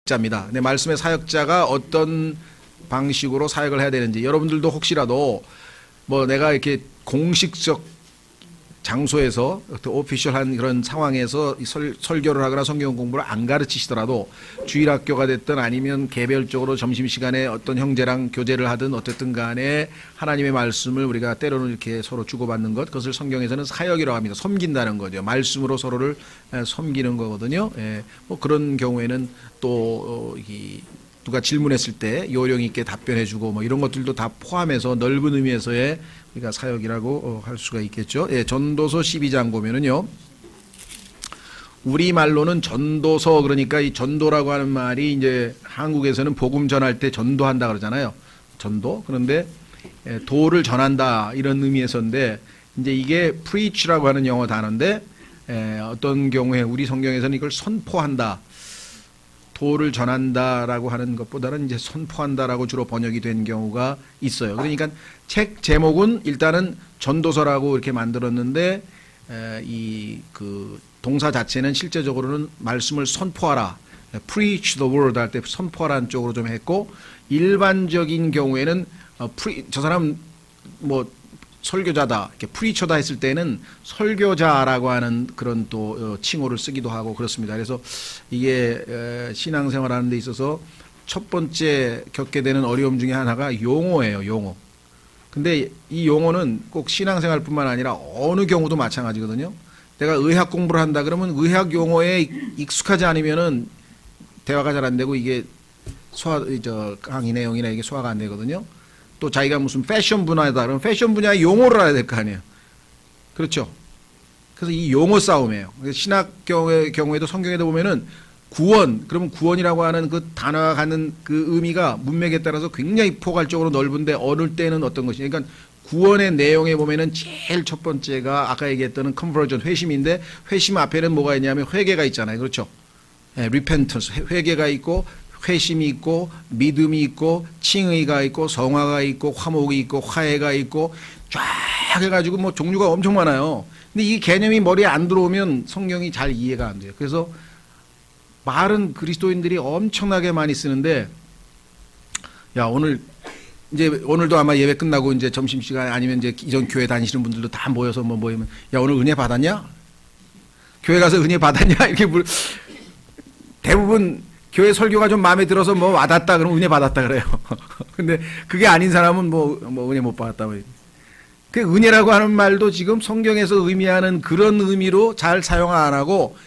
사역자입니다. 내 말씀의 사역자가 어떤 방식으로 사역을 해야 되는지, 여러분들도 혹시라도 뭐 내가 이렇게 공식적 장소에서 오피셜한 그런 상황에서 설교를 하거나 성경 공부를 안 가르치시더라도 주일학교가 됐든 아니면 개별적으로 점심시간에 어떤 형제랑 교제를 하든 어쨌든 간에 하나님의 말씀을 우리가 때로는 이렇게 서로 주고받는 것, 그것을 성경에서는 사역이라고 합니다. 섬긴다는 거죠. 말씀으로 서로를 섬기는 거거든요. 뭐 그런 경우에는 또 누가 질문했을 때 요령 있게 답변해주고 뭐 이런 것들도 다 포함해서 넓은 의미에서의 우리가 사역이라고 할 수가 있겠죠. 전도서 12장 보면은요, 우리 말로는 전도서, 그러니까 이 전도라고 하는 말이 이제 한국에서는 복음 전할 때 전도한다 그러잖아요. 전도. 그런데 도를 전한다 이런 의미에서인데, 이제 이게 preach라고 하는 영어 단어인데, 어떤 경우에 우리 성경에서는 이걸 선포한다, 도를 전한다라고 하는 것보다는 이제 선포한다라고 주로 번역이 된 경우가 있어요. 그러니까 책 제목은 일단은 전도서라고 이렇게 만들었는데, 이 그 동사 자체는 실제적으로는 말씀을 선포하라, preach the word 할 때 선포하라는 쪽으로 좀 했고, 일반적인 경우에는 저 사람 뭐 설교자다, 이렇게 프리처다 했을 때는 설교자라고 하는 그런 또 칭호를 쓰기도 하고 그렇습니다. 그래서 이게 신앙생활 하는 데 있어서 첫 번째 겪게 되는 어려움 중에 하나가 용어예요, 용어. 근데 이 용어는 꼭 신앙생활뿐만 아니라 어느 경우도 마찬가지거든요. 내가 의학 공부를 한다 그러면 의학 용어에 익숙하지 않으면은 대화가 잘 안 되고 이게 강의 내용이나 이게 소화가 안 되거든요. 또 자기가 무슨 패션 분야다 그러면 패션 분야의 용어를 알아야 될 거 아니에요. 그렇죠. 그래서 이 용어 싸움이에요. 신학 경우에도 성경에도 보면은 구원, 그러면 구원이라고 하는 그 단어가 갖는 그 의미가 문맥에 따라서 굉장히 포괄적으로 넓은데 어느 때는 어떤 것이, 그러니까 구원의 내용에 보면은 제일 첫 번째가 아까 얘기했던 컨버전, 회심인데, 회심 앞에는 뭐가 있냐면 회개가 있잖아요. 그렇죠. repentance, 회개가 있고 회심이 있고 믿음이 있고 칭의가 있고 성화가 있고 화목이 있고 화해가 있고 쫙 해가지고 뭐 종류가 엄청 많아요. 근데 이 개념이 머리에 안 들어오면 성경이 잘 이해가 안 돼요. 그래서 말은 그리스도인들이 엄청나게 많이 쓰는데, 야 오늘도 아마 예배 끝나고 이제 점심시간 아니면 이제 이전 교회 다니시는 분들도 다 모여서 뭐 모이면, 야 오늘 은혜 받았냐? 교회 가서 은혜 받았냐? 이렇게 대부분 교회 설교가 좀 마음에 들어서 뭐 와닿다 그러면 은혜 받았다 그래요. 근데 그게 아닌 사람은 뭐 은혜 못 받았다. 그 은혜라고 하는 말도 지금 성경에서 의미하는 그런 의미로 잘 사용 안 하고,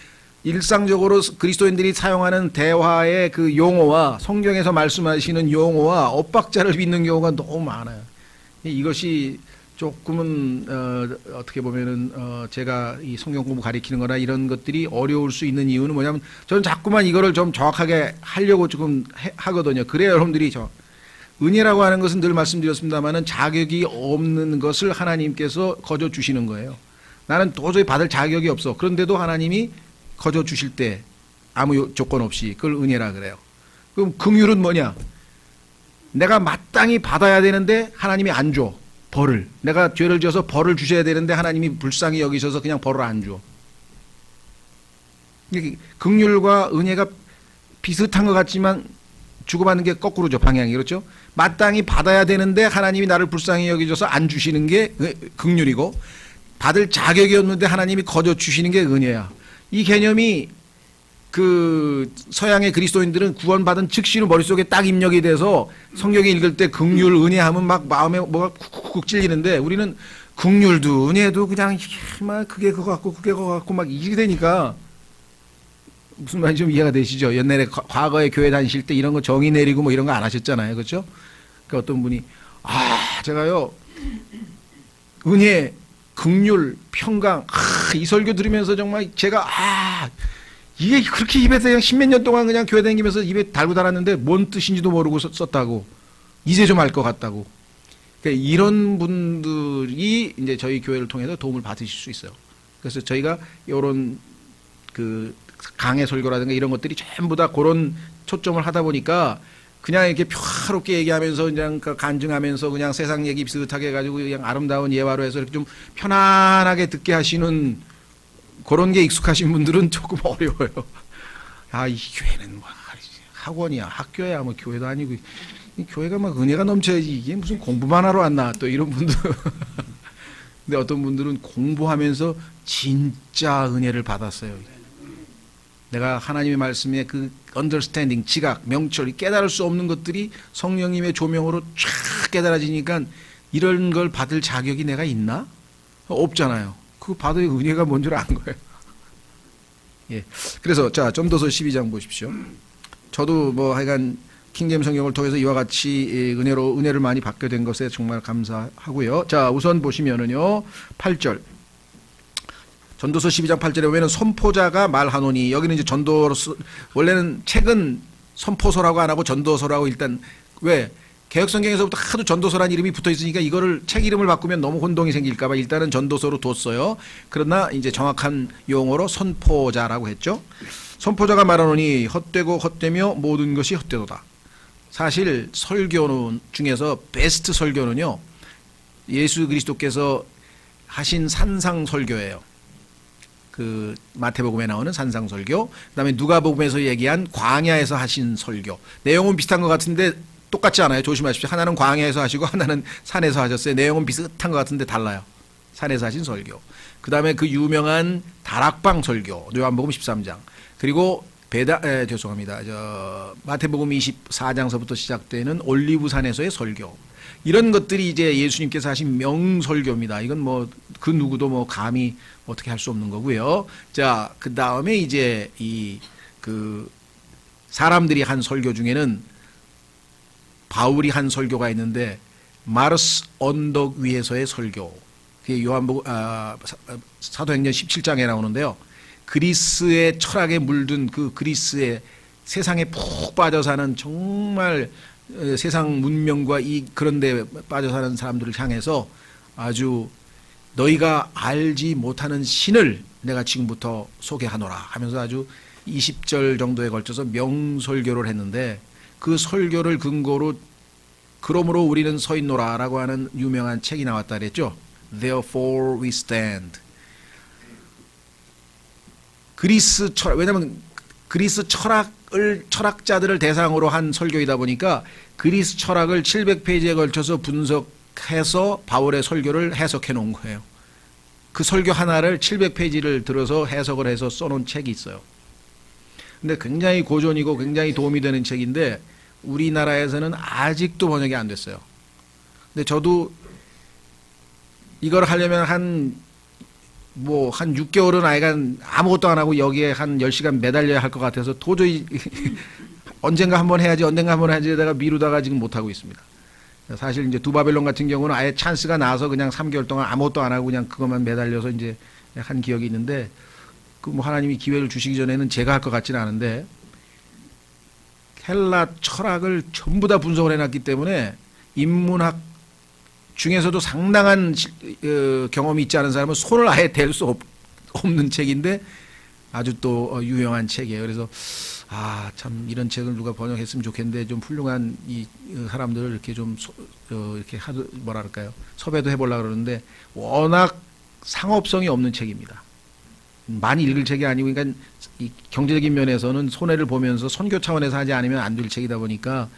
일상적으로 그리스도인들이 사용하는 대화의 그 용어와 성경에서 말씀하시는 용어와 엇박자를 빚는 경우가 너무 많아요. 이것이 조금은 어떻게 보면은 제가 이 성경 공부 가리키는 거나 이런 것들이 어려울 수 있는 이유는 뭐냐면, 저는 자꾸만 이거를 좀 정확하게 하려고 조금 하거든요. 그래야 여러분들이 은혜라고 하는 것은 늘 말씀드렸습니다만은 자격이 없는 것을 하나님께서 거저 주시는 거예요. 나는 도저히 받을 자격이 없어. 그런데도 하나님이 거저 주실 때 아무 조건 없이, 그걸 은혜라 그래요. 그럼 긍휼은 뭐냐? 내가 마땅히 받아야 되는데 하나님이 안 줘. 벌을. 내가 죄를 지어서 벌을 주셔야 되는데 하나님이 불쌍히 여기셔서 그냥 벌을 안 줘. 긍휼과 은혜가 비슷한 것 같지만 주고받는 게 거꾸로죠, 방향이. 그렇죠? 마땅히 받아야 되는데 하나님이 나를 불쌍히 여기셔서 안 주시는 게 긍휼이고, 받을 자격이 없는데 하나님이 거저 주시는 게 은혜야. 이 개념이 그 서양의 그리스도인들은 구원받은 즉시로 머릿속에 딱 입력이 돼서 성경에 읽을 때 긍휼, 은혜 하면 막 마음에 뭐가 쿡쿡 찔리는데, 우리는 긍휼도 은혜도 그냥 막 그게 그거 같고 그게 그거 같고 막 이게 되니까, 무슨 말인지 좀 이해가 되시죠? 옛날에 과거에 교회 다니실 때 이런 거 정의 내리고 뭐 이런 거 안 하셨잖아요. 그렇죠? 그 어떤 분이 제가요 은혜, 긍휼, 평강, 이 설교 들으면서 정말 제가 이게 그렇게 입에서 그냥 십몇 년 동안 그냥 교회 다니면서 입에 달고 달았는데 뭔 뜻인지도 모르고 썼다고, 이제 좀 알 것 같다고. 그러니까 이런 분들이 이제 저희 교회를 통해서 도움을 받으실 수 있어요. 그래서 저희가 이런 그 강해 설교라든가 이런 것들이 전부 다 그런 초점을 하다 보니까, 그냥 이렇게 평화롭게 얘기하면서 그냥 간증하면서 그냥 세상 얘기 비슷하게 해가지고 그냥 아름다운 예화로 해서 이렇게 좀 편안하게 듣게 하시는 그런 게 익숙하신 분들은 조금 어려워요. 이 교회는 뭐 학원이야, 학교야, 뭐 교회도 아니고 이 교회가 막 은혜가 넘쳐야지 이게 무슨 공부만 하러 왔나 또 이런 분들. 근데 어떤 분들은 공부하면서 진짜 은혜를 받았어요. 내가 하나님의 말씀에 그 understanding, 지각, 명철, 깨달을 수 없는 것들이 성령님의 조명으로 쫙 깨달아지니까 이런 걸 받을 자격이 내가 있나? 없잖아요. 그거 받을 은혜가 뭔 줄 아는 거예요. 예. 그래서 자, 전도서 12장 보십시오. 저도 뭐 하여간 킹제임 성경을 통해서 이와 같이 은혜를 많이 받게 된 것에 정말 감사하고요. 자, 우선 보시면은요, 8절. 전도서 12장 8절에 보면은 선포자가 말하노니, 여기는 이제 전도서, 원래는 책은 선포서라고 안 하고 전도서라고 일단, 왜? 개혁성경에서부터 하도 전도서라는 이름이 붙어 있으니까 이거를 책 이름을 바꾸면 너무 혼동이 생길까봐 일단은 전도서로 뒀어요. 그러나 이제 정확한 용어로 선포자라고 했죠. 선포자가 말하노니 헛되고 헛되며 모든 것이 헛되도다. 사실 설교는 중에서 베스트 설교는요, 예수 그리스도께서 하신 산상 설교예요. 그 마태복음에 나오는 산상 설교, 그다음에 누가복음에서 얘기한 광야에서 하신 설교. 내용은 비슷한 것 같은데 똑같지 않아요. 조심하십시오. 하나는 광야에서 하시고 하나는 산에서 하셨어요. 내용은 비슷한 것 같은데 달라요. 산에서 하신 설교. 그다음에 그 유명한 다락방 설교, 요한복음 13장. 그리고 죄송합니다. 마태복음 24장서부터 시작되는 올리브산에서의 설교. 이런 것들이 이제 예수님께서 하신 명설교입니다. 이건 뭐 그 누구도 뭐 감히 어떻게 할 수 없는 거고요. 자, 그 다음에 이제 그 사람들이 한 설교 중에는 바울이 한 설교가 있는데, 마르스 언덕 위에서의 설교. 그게 요한복음 사도행전 17장에 나오는데요. 그리스의 철학에 물든 그 그리스의 세상에 푹 빠져 사는 정말 세상 문명과 그런 데 빠져 사는 사람들을 향해서 아주 너희가 알지 못하는 신을 내가 지금부터 소개하노라 하면서 아주 20절 정도에 걸쳐서 명설교를 했는데, 그 설교를 근거로 그러므로 우리는 서 있노라라고 하는 유명한 책이 나왔다 그랬죠. Therefore we stand. 그리스 철학, 왜냐하면 그리스 철학자들을 대상으로 한 설교이다 보니까 그리스 철학을 700페이지에 걸쳐서 분석해서 바울의 설교를 해석해 놓은 거예요. 그 설교 하나를 700페이지를 들어서 해석을 해서 써놓은 책이 있어요. 근데 굉장히 고전이고 굉장히 도움이 되는 책인데 우리나라에서는 아직도 번역이 안 됐어요. 근데 저도 이걸 하려면 한 6개월은 아이간 아무것도 안 하고 여기에 한 10시간 매달려야 할 것 같아서 도저히 언젠가 한번 해야지 내가 미루다가 지금 못하고 있습니다. 사실 이제 두바벨론 같은 경우는 아예 찬스가 나와서 그냥 3개월 동안 아무것도 안 하고 그냥 그것만 매달려서 이제 한 기억이 있는데, 그 뭐 하나님이 기회를 주시기 전에는 제가 할 것 같지는 않은데, 헬라 철학을 전부 다 분석을 해놨기 때문에 인문학 중에서도 상당한 경험이 있지 않은 사람은 손을 아예 댈 수 없는 책인데 아주 또 유용한 책이에요. 그래서 참 이런 책을 누가 번역했으면 좋겠는데, 좀 훌륭한 이 사람들을 이렇게 좀 이렇게 뭐랄까요, 섭외도 해보려고 그러는데 워낙 상업성이 없는 책입니다. 많이 읽을 책이 아니고, 그러니까 이 경제적인 면에서는 손해를 보면서 선교 차원에서 하지 않으면 안 될 책이다 보니까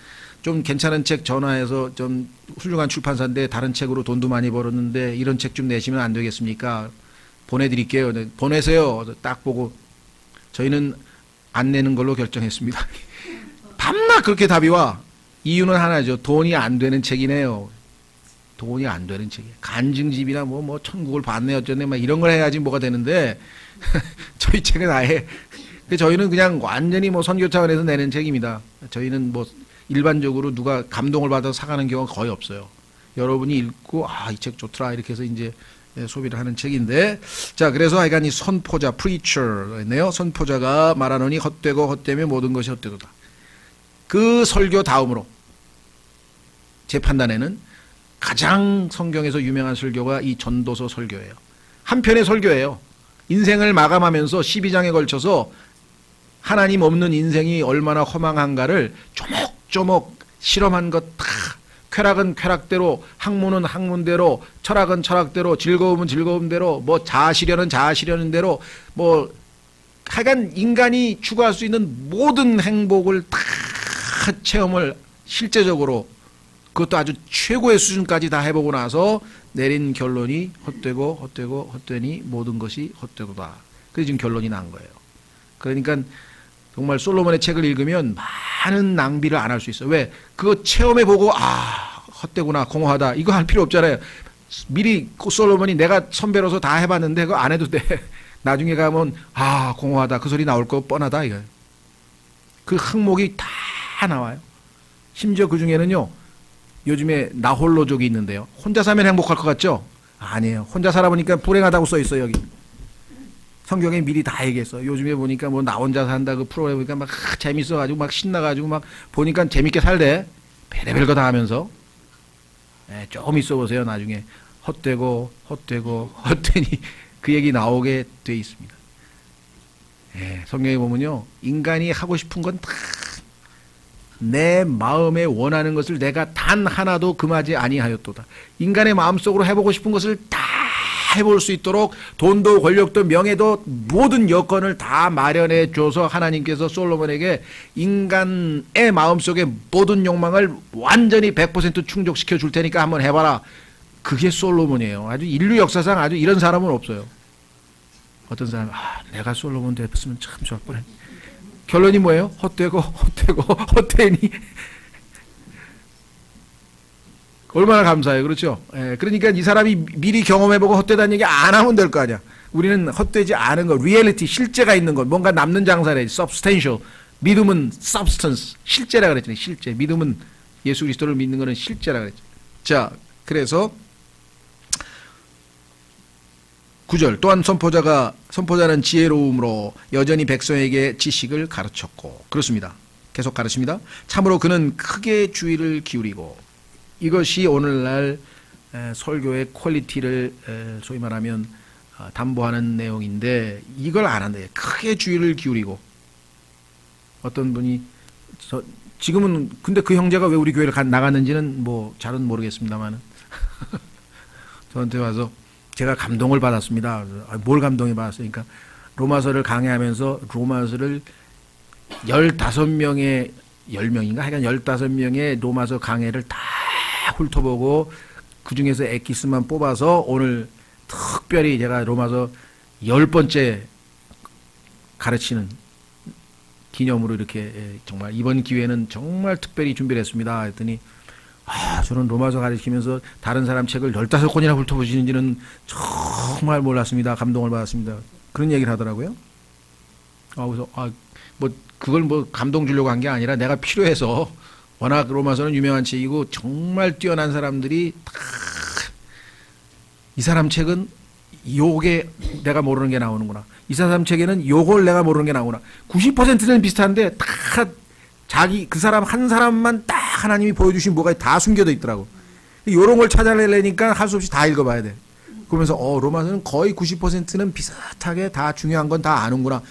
좀 괜찮은 책 전화해서 좀 훌륭한 출판사인데 다른 책으로 돈도 많이 벌었는데 이런 책 좀 내시면 안 되겠습니까? 보내드릴게요. 보내세요. 딱 보고 저희는 안 내는 걸로 결정했습니다. 밤낮 그렇게 답이 와. 이유는 하나죠. 돈이 안 되는 책이네요. 돈이 안 되는 책이에요. 간증집이나 뭐 천국을 받네 어쩌네 막 이런 걸 해야지 뭐가 되는데 저희 책은 아예, 저희는 그냥 완전히 뭐 선교 차원에서 내는 책입니다. 저희는 뭐 일반적으로 누가 감동을 받아서 사가는 경우가 거의 없어요. 여러분이 읽고 이 책 좋더라 이렇게 해서 이제 소비를 하는 책인데, 자, 그래서 하여간 이 선포자, preacher였네요. 선포자가 말하노니 헛되고 헛되며 모든 것이 헛되도다. 그 설교 다음으로 제 판단에는 가장 성경에서 유명한 설교가 이 전도서 설교예요. 한 편의 설교예요. 인생을 마감하면서 12장에 걸쳐서 하나님 없는 인생이 얼마나 허망한가를 조목조목 실험한 것 다, 쾌락은 쾌락대로, 학문은 학문대로, 철학은 철학대로, 즐거움은 즐거움대로, 뭐 자아시련은 자아시련은 대로, 뭐 하여간 인간이 추구할 수 있는 모든 행복을 다 체험을 실제적으로 그것도 아주 최고의 수준까지 다 해보고 나서 내린 결론이 헛되니 모든 것이 헛되도다. 그래서 지금 결론이 난 거예요. 그러니까 정말 솔로몬의 책을 읽으면 많은 낭비를 안 할 수 있어요. 왜? 그거 체험해보고 헛되구나, 공허하다, 이거 할 필요 없잖아요. 미리 솔로몬이 내가 선배로서 다 해봤는데 그거 안 해도 돼. 나중에 가면 공허하다, 그 소리 나올 거 뻔하다 이거예요. 그 항목이 다 나와요. 심지어 그 중에는요, 요즘에 나홀로족이 있는데요, 혼자 살면 행복할 것 같죠? 아니에요. 혼자 살아보니까 불행하다고 써있어요. 여기 성경에 미리 다 얘기했어. 요즘에 보니까 뭐 나 혼자 산다 그 프로그램 보니까 막 재밌어가지고 막 신나가지고 막 보니까 재밌게 살대. 별의별 거 다 하면서. 조금 있어 보세요. 나중에 헛되니 그 얘기 나오게 돼 있습니다. 성경에 보면요, 인간이 하고 싶은 건 다 내 마음에 원하는 것을 내가 단 하나도 금하지 아니하였도다. 인간의 마음속으로 해보고 싶은 것을 다 해볼 수 있도록 돈도 권력도 명예도 모든 여건을 다 마련해 줘서 하나님께서 솔로몬에게 인간의 마음속에 모든 욕망을 완전히 100% 충족시켜 줄 테니까 한번 해봐라. 그게 솔로몬이에요. 아주 인류 역사상 아주 이런 사람은 없어요. 어떤 사람은 내가 솔로몬 됐으면 참 좋을 뻔했네. 결론이 뭐예요? 헛되니 얼마나 감사해요. 그렇죠? 그러니까 이 사람이 미리 경험해보고 헛되다는 얘기 안 하면 될 거 아니야. 우리는 헛되지 않은 것, 리얼리티, 실제가 있는 것, 뭔가 남는 장사래, substantial. 믿음은 substance, 실제라 그랬잖아요. 실제. 믿음은 예수 그리스도를 믿는 것은 실제라 그랬죠. 자, 그래서 9절, 또한 선포자는 지혜로움으로 여전히 백성에게 지식을 가르쳤고, 그렇습니다. 계속 가르칩니다. 참으로 그는 크게 주의를 기울이고, 이것이 오늘날 설교의 퀄리티를 소위 말하면 담보하는 내용인데, 이걸 안 한대요. 크게 주의를 기울이고. 어떤 분이 지금은 근데 그 형제가 왜 우리 교회를 나갔는지는 뭐 잘은 모르겠습니다만 저한테 와서 제가 감동을 받았습니다. 뭘 감동을 받았어요? 그러니까 로마서를 강의하면서 로마서를 15명의 10명인가 하여간 15명의 로마서 강해를 다 훑어보고 그 중에서 엑기스만 뽑아서 오늘 특별히 제가 로마서 10번째 가르치는 기념으로 이렇게 정말 이번 기회는 정말 특별히 준비를 했습니다. 했더니 저는 로마서 가르치면서 다른 사람 책을 15권이나 훑어보시는지는 정말 몰랐습니다. 감동을 받았습니다. 그런 얘기를 하더라고요. 그래서 뭐 그걸 뭐 감동 주려고 한 게 아니라 내가 필요해서, 워낙 로마서는 유명한 책이고 정말 뛰어난 사람들이 다 이 사람 책은 요게 내가 모르는 게 나오는구나, 이 사람 책에는 요걸 내가 모르는 게 나오구나. 90%는 비슷한데 다 자기 그 사람 한 사람만 딱 하나님이 보여주신 뭐가 다 숨겨져 있더라고. 이런 걸 찾아내려니까 할 수 없이 다 읽어봐야 돼. 그러면서 로마서는 거의 90%는 비슷하게 다 중요한 건 다 아는구나.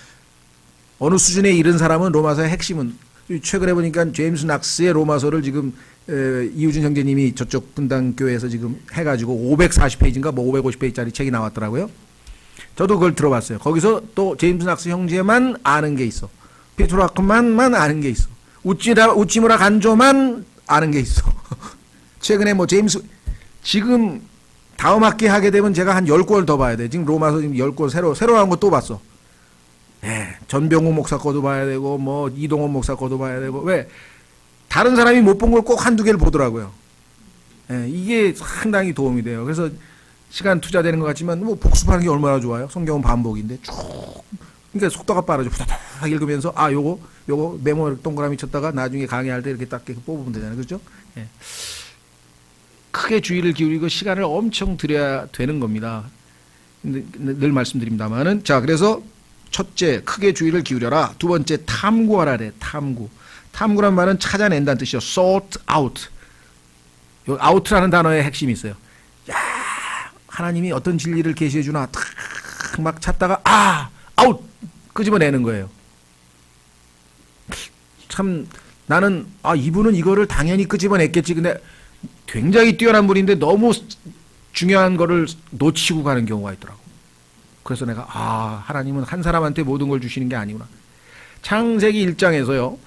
어느 수준에 이른 사람은 로마서의 핵심은, 최근에 보니까 제임스 낙스의 로마서를 지금 이우준 형제님이 저쪽 분당교회에서 지금 해가지고 540페이지인가 뭐 550페이지짜리 책이 나왔더라고요. 저도 그걸 들어봤어요. 거기서 또 제임스 낙스 형제만 아는 게 있어. 피트로 아크만만 아는 게 있어. 우찌무라 간조만 아는 게 있어. 최근에 뭐 지금 다음 학기 하게 되면 제가 한 10권을 더 봐야 돼. 지금 로마서 지금 10권 새로 나온 거 또 봤어. 전병우 목사 거도 봐야 되고 뭐 이동원 목사 거도 봐야 되고. 왜? 다른 사람이 못 본 걸 꼭 한두 개를 보더라고요. 이게 상당히 도움이 돼요. 그래서 시간 투자되는 것 같지만 뭐 복습하는 게 얼마나 좋아요. 성경은 반복인데 쭉. 그러니까 속도가 빠르죠. 후다닥 읽으면서 요거 메모 동그라미 쳤다가 나중에 강의할 때 이렇게 딱 뽑으면 되잖아요. 그렇죠? 크게 주의를 기울이고 시간을 엄청 들여야 되는 겁니다. 근데 늘 말씀드립니다만은, 자, 그래서 첫째, 크게 주의를 기울여라. 두 번째, 탐구하라래. 탐구란 말은 찾아낸다는 뜻이죠. sort out. 요 out라는 단어의 핵심이 있어요. 야, 하나님이 어떤 진리를 계시해 주나 탁 막 찾다가 out 끄집어내는 거예요. 참 나는 이분은 이거를 당연히 끄집어냈겠지. 근데 굉장히 뛰어난 분인데 너무 중요한 거를 놓치고 가는 경우가 있더라고. 그래서 내가 하나님은 한 사람한테 모든 걸 주시는 게 아니구나. 창세기 1장에서요.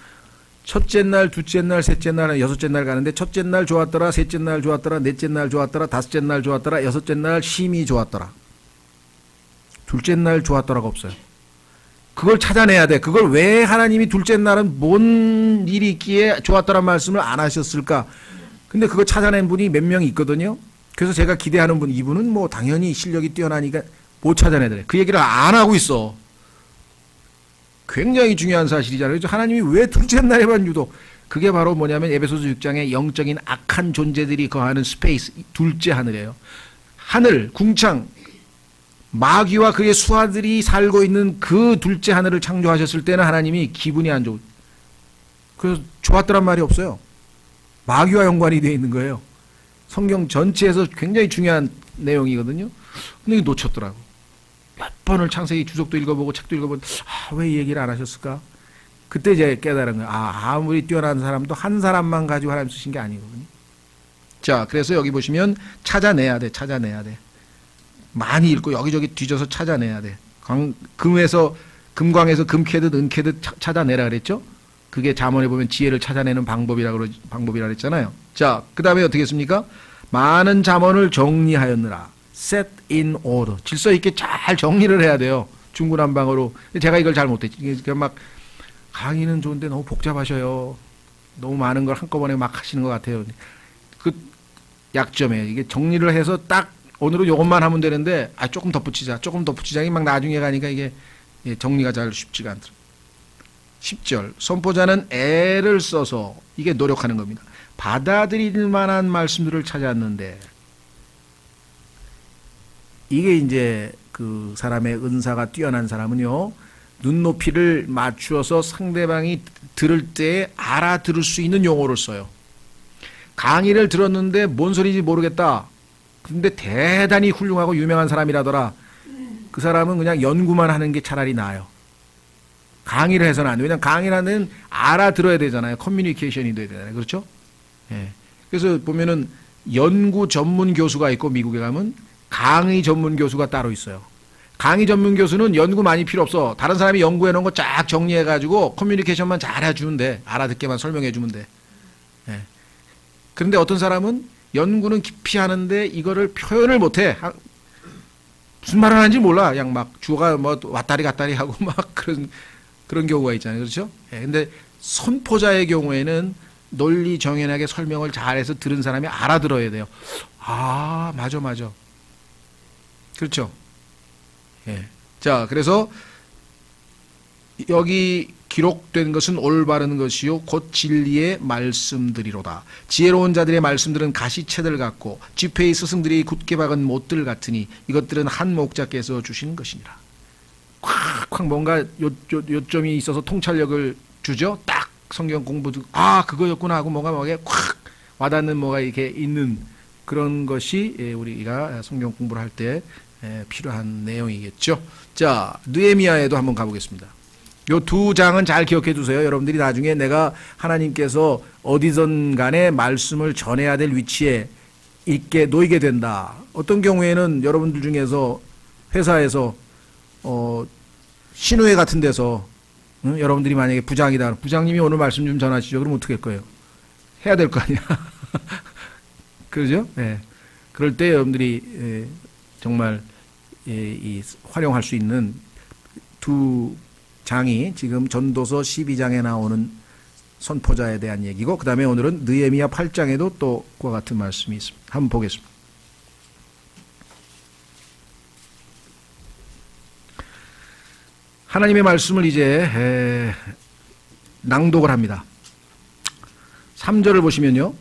첫째 날, 둘째 날, 셋째 날, 여섯째 날 가는데 첫째 날 좋았더라, 셋째 날 좋았더라, 넷째 날 좋았더라, 다섯째 날 좋았더라, 여섯째 날 심히 좋았더라. 둘째 날 좋았더라가 없어요. 그걸 찾아내야 돼. 그걸 왜 하나님이 둘째 날은 뭔 일이 있기에 좋았더란 말씀을 안 하셨을까? 근데 그거 찾아낸 분이 몇 명 있거든요. 그래서 제가 기대하는 분, 이분은 뭐 당연히 실력이 뛰어나니까 못 찾아내더래. 그 얘기를 안 하고 있어. 굉장히 중요한 사실이잖아요. 그래서 하나님이 왜 둘째 날에만 유독, 그게 바로 뭐냐면 에베소서 6장에 영적인 악한 존재들이 거하는 스페이스, 둘째 하늘이에요. 하늘, 궁창, 마귀와 그의 수하들이 살고 있는 그 둘째 하늘을 창조하셨을 때는 하나님이 기분이 안 좋고, 그래서 좋았더란 말이 없어요. 마귀와 연관이 되어 있는 거예요. 성경 전체에서 굉장히 중요한 내용이거든요. 근데 이거 놓쳤더라고. 몇 번을 창세기 주석도 읽어보고 책도 읽어보고, 왜 이 얘기를 안 하셨을까? 그때 이제 깨달은 거예요. 아무리 뛰어난 사람도 한 사람만 가지고 하나님 쓰신 게 아니거든요. 자, 그래서 여기 보시면 찾아내야 돼. 찾아내야 돼. 많이 읽고 여기저기 뒤져서 찾아내야 돼. 금광에서 금 캐듯 은 캐듯 찾아내라 그랬죠? 그게 잠언에 보면 지혜를 찾아내는 방법이라 그랬잖아요. 자, 그 다음에 어떻게 했습니까? 많은 잠언을 정리하였느라. set in order. 질서 있게 잘 정리를 해야 돼요. 중구난방으로. 제가 이걸 잘 못했지. 그러니까 막 강의는 좋은데 너무 복잡하셔요. 너무 많은 걸 한꺼번에 막 하시는 것 같아요. 그 약점이에요. 이게 정리를 해서 딱 오늘은 요것만 하면 되는데 조금 덧붙이자. 조금 덧붙이자니 막 나중에 가니까 이게 정리가 잘 쉽지가 않더라고요. 10절 선포자는 애를 써서 이게 노력하는 겁니다. 받아들일 만한 말씀들을 찾았는데 이게 이제 그 사람의 은사가 뛰어난 사람은요, 눈높이를 맞추어서 상대방이 들을 때 알아들을 수 있는 용어를 써요. 강의를 들었는데 뭔 소리인지 모르겠다. 근데 대단히 훌륭하고 유명한 사람이라더라. 그 사람은 그냥 연구만 하는 게 차라리 나아요. 강의를 해서는 안 돼요. 왜냐하면 강의라는 알아들어야 되잖아요. 커뮤니케이션이 돼야 되잖아요. 그렇죠? 예. 그래서 보면은 연구 전문 교수가 있고 미국에 가면 강의 전문 교수가 따로 있어요. 강의 전문 교수는 연구 많이 필요 없어. 다른 사람이 연구해 놓은 거 쫙 정리해가지고 커뮤니케이션만 잘 해주면 돼. 알아듣게만 설명해 주면 돼. 예. 그런데 어떤 사람은 연구는 깊이 하는데 이거를 표현을 못해. 무슨 말을 하는지 몰라. 그냥 막 주어가 뭐 왔다리 갔다리 하고 막 그런 경우가 있잖아요. 그렇죠? 예. 근데 선포자의 경우에는 논리 정연하게 설명을 잘해서 들은 사람이 알아들어야 돼요. 맞아. 그렇죠? 예. 자, 그래서 여기 기록된 것은 올바른 것이요 곧 진리의 말씀들이로다. 지혜로운 자들의 말씀들은 가시채들 같고 지폐의 스승들이 굳게 박은 못들 같으니 이것들은 한 목자께서 주신 것이니라. 콱콱 뭔가 요점이 있어서 통찰력을 주죠. 딱 성경 공부도 그거였구나 하고 뭔가 콱 와닿는 뭐가 이렇게 있는 그런 것이 우리가 성경 공부를 할 때 필요한 내용이겠죠. 자, 느헤미야에도 한번 가보겠습니다. 요 두 장은 잘 기억해 두세요. 여러분들이 나중에 내가 하나님께서 어디든 간에 말씀을 전해야 될 위치에 있게 놓이게 된다. 어떤 경우에는 여러분들 중에서 회사에서 신우회 같은 데서 여러분들이 만약에 부장이다. 부장님이 오늘 말씀 좀 전하시죠. 그럼 어떻게 할 거예요? 해야 될 거 아니야. 그러죠? 예. 그럴 때 여러분들이 정말 활용할 수 있는 두 장이 지금 전도서 12장에 나오는 선포자에 대한 얘기고, 그 다음에 오늘은 느헤미야 8장에도 또 그와 같은 말씀이 있습니다. 한번 보겠습니다. 하나님의 말씀을 이제 낭독을 합니다. 3절을 보시면요,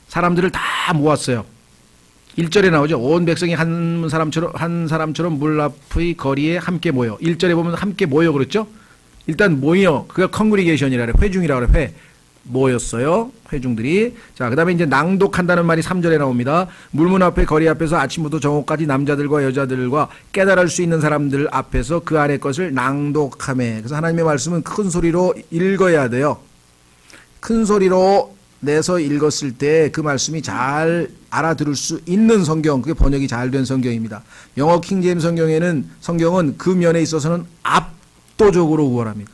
사람들을 다 모았어요. 1절에 나오죠. 온 백성이 한 사람처럼 물 앞의 거리에 함께 모여. 1절에 보면 함께 모여 그랬죠. 일단 모여. 그게 컨그리게이션이라 그래. 회중이라 그래. 회. 모였어요. 회중들이. 자, 그 다음에 이제 낭독한다는 말이 3절에 나옵니다. 물문 앞에 거리 앞에서 아침부터 정오까지 남자들과 여자들과 깨달을 수 있는 사람들 앞에서 그 안의 것을 낭독하매. 그래서 하나님의 말씀은 큰 소리로 읽어야 돼요. 큰 소리로 내서 읽었을 때 그 말씀이 잘 알아들을 수 있는 성경, 그게 번역이 잘 된 성경입니다. 영어 킹제임스 성경은 그 면에 있어서는 압도적으로 우월합니다.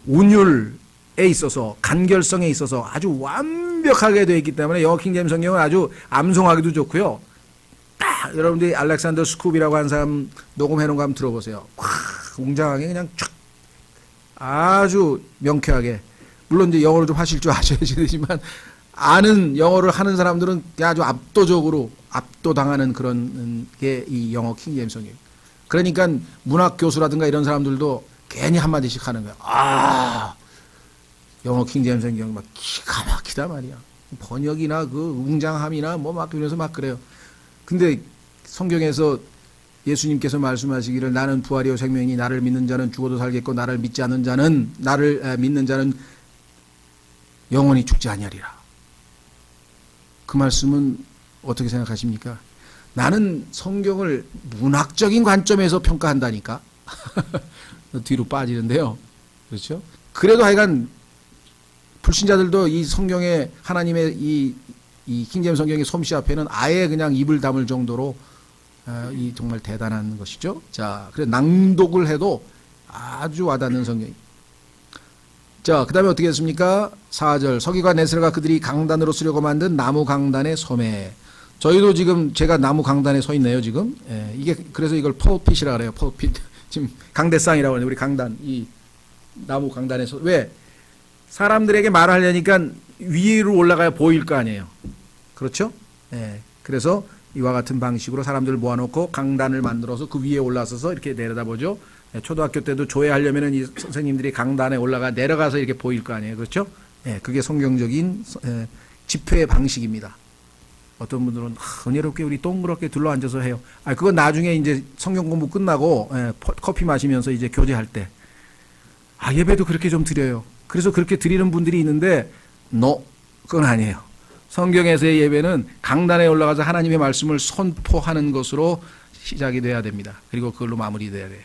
운율, 있어서 간결성에 있어서 아주 완벽하게 되어 있기 때문에 영어 킹제임스 성경은 아주 암송하기도 좋고요. 딱 여러분들이 알렉산더 스쿱이라고 하는 사람 녹음해 놓은 거 한번 들어보세요. 웅장하게 그냥 쫙 아주 명쾌하게, 물론 이제 영어를 좀 하실 줄 아셔야지 되지만 아는 영어를 하는 사람들은 아주 압도적으로 압도당하는 그런 게 이 영어 킹제임스 성경. 그러니까 문학 교수라든가 이런 사람들도 괜히 한마디씩 하는 거야. 아, 영어 킹제임스 성경 막 기가 막히다 말이야. 번역이나 그 웅장함이나 뭐 막 그러면서 막 그래요. 근데 성경에서 예수님께서 말씀하시기를 나는 부활이요 생명이니 나를 믿는 자는 죽어도 살겠고 나를 믿지 않는 자는 나를 믿는 자는 영원히 죽지 아니하리라. 그 말씀은 어떻게 생각하십니까? 나는 성경을 문학적인 관점에서 평가한다니까. 뒤로 빠지는데요. 그렇죠? 그래도 하여간 불신자들도 이 성경의 하나님의 이 킹제임스 성경의 솜씨 앞에는 아예 그냥 입을 다물 정도로 이 정말 대단한 것이죠. 자, 그래 낭독을 해도 아주 와닿는 성경. 자, 그 다음에 어떻게 했습니까? 4절 서기관 에스라가 그들이 강단으로 쓰려고 만든 나무 강단의 소매. 저희도 지금 제가 나무 강단에 서 있네요 지금. 예, 이게 그래서 이걸 폴핏이라 그래요. 폴핏. 지금 강대상이라고 하는데 우리 강단, 이 나무 강단에서 왜 사람들에게 말하려니까 위로 올라가야 보일 거 아니에요. 그렇죠? 예, 그래서 이와 같은 방식으로 사람들을 모아놓고 강단을 만들어서 그 위에 올라서서 이렇게 내려다보죠. 예, 초등학교 때도 조회하려면은 이 선생님들이 강단에 올라가 내려가서 이렇게 보일 거 아니에요. 그렇죠? 예, 그게 성경적인 집회 방식입니다. 어떤 분들은 은혜롭게 우리 동그랗게 둘러앉아서 해요. 아, 그건 나중에 이제 성경 공부 끝나고 커피 마시면서 이제 교제할 때. 아, 예배도 그렇게 좀 드려요. 그래서 그렇게 드리는 분들이 있는데 그건 아니에요. 성경에서의 예배는 강단에 올라가서 하나님의 말씀을 선포하는 것으로 시작이 돼야 됩니다. 그리고 그걸로 마무리돼야 돼요.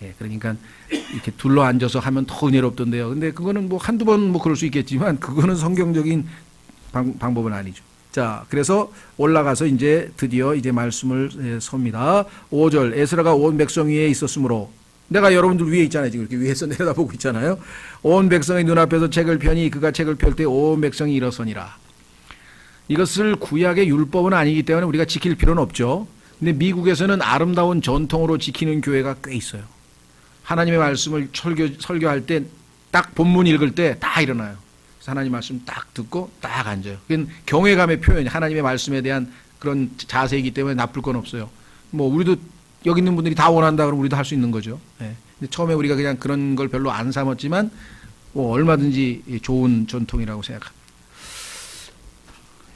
예, 그러니까 이렇게 둘러앉아서 하면 더 은혜롭던데요. 근데 그거는 뭐 한두 번 뭐 그럴 수 있겠지만 그거는 성경적인 방법은 아니죠. 자, 그래서 올라가서 이제 드디어 이제 말씀을 섭니다. 5절 에스라가 온 백성 위에 있었으므로, 내가 여러분들 위에 있잖아요. 지금 이렇게 위에서 내려다보고 있잖아요. 온 백성의 눈앞에서 책을 펴니 그가 책을 펼 때 온 백성이 일어서니라. 이것을 구약의 율법은 아니기 때문에 우리가 지킬 필요는 없죠. 근데 미국에서는 아름다운 전통으로 지키는 교회가 꽤 있어요. 하나님의 말씀을 설교할 때 딱 본문 읽을 때 다 일어나요. 하나님 말씀 딱 듣고 딱 앉아요. 그건 경외감의 표현이 하나님의 말씀에 대한 그런 자세이기 때문에 나쁠 건 없어요. 뭐 우리도 여기 있는 분들이 다 원한다 그러면 우리도 할 수 있는 거죠. 예. 근데 처음에 우리가 그냥 그런 걸 별로 안 삼았지만 뭐 얼마든지 좋은 전통이라고 생각합니다.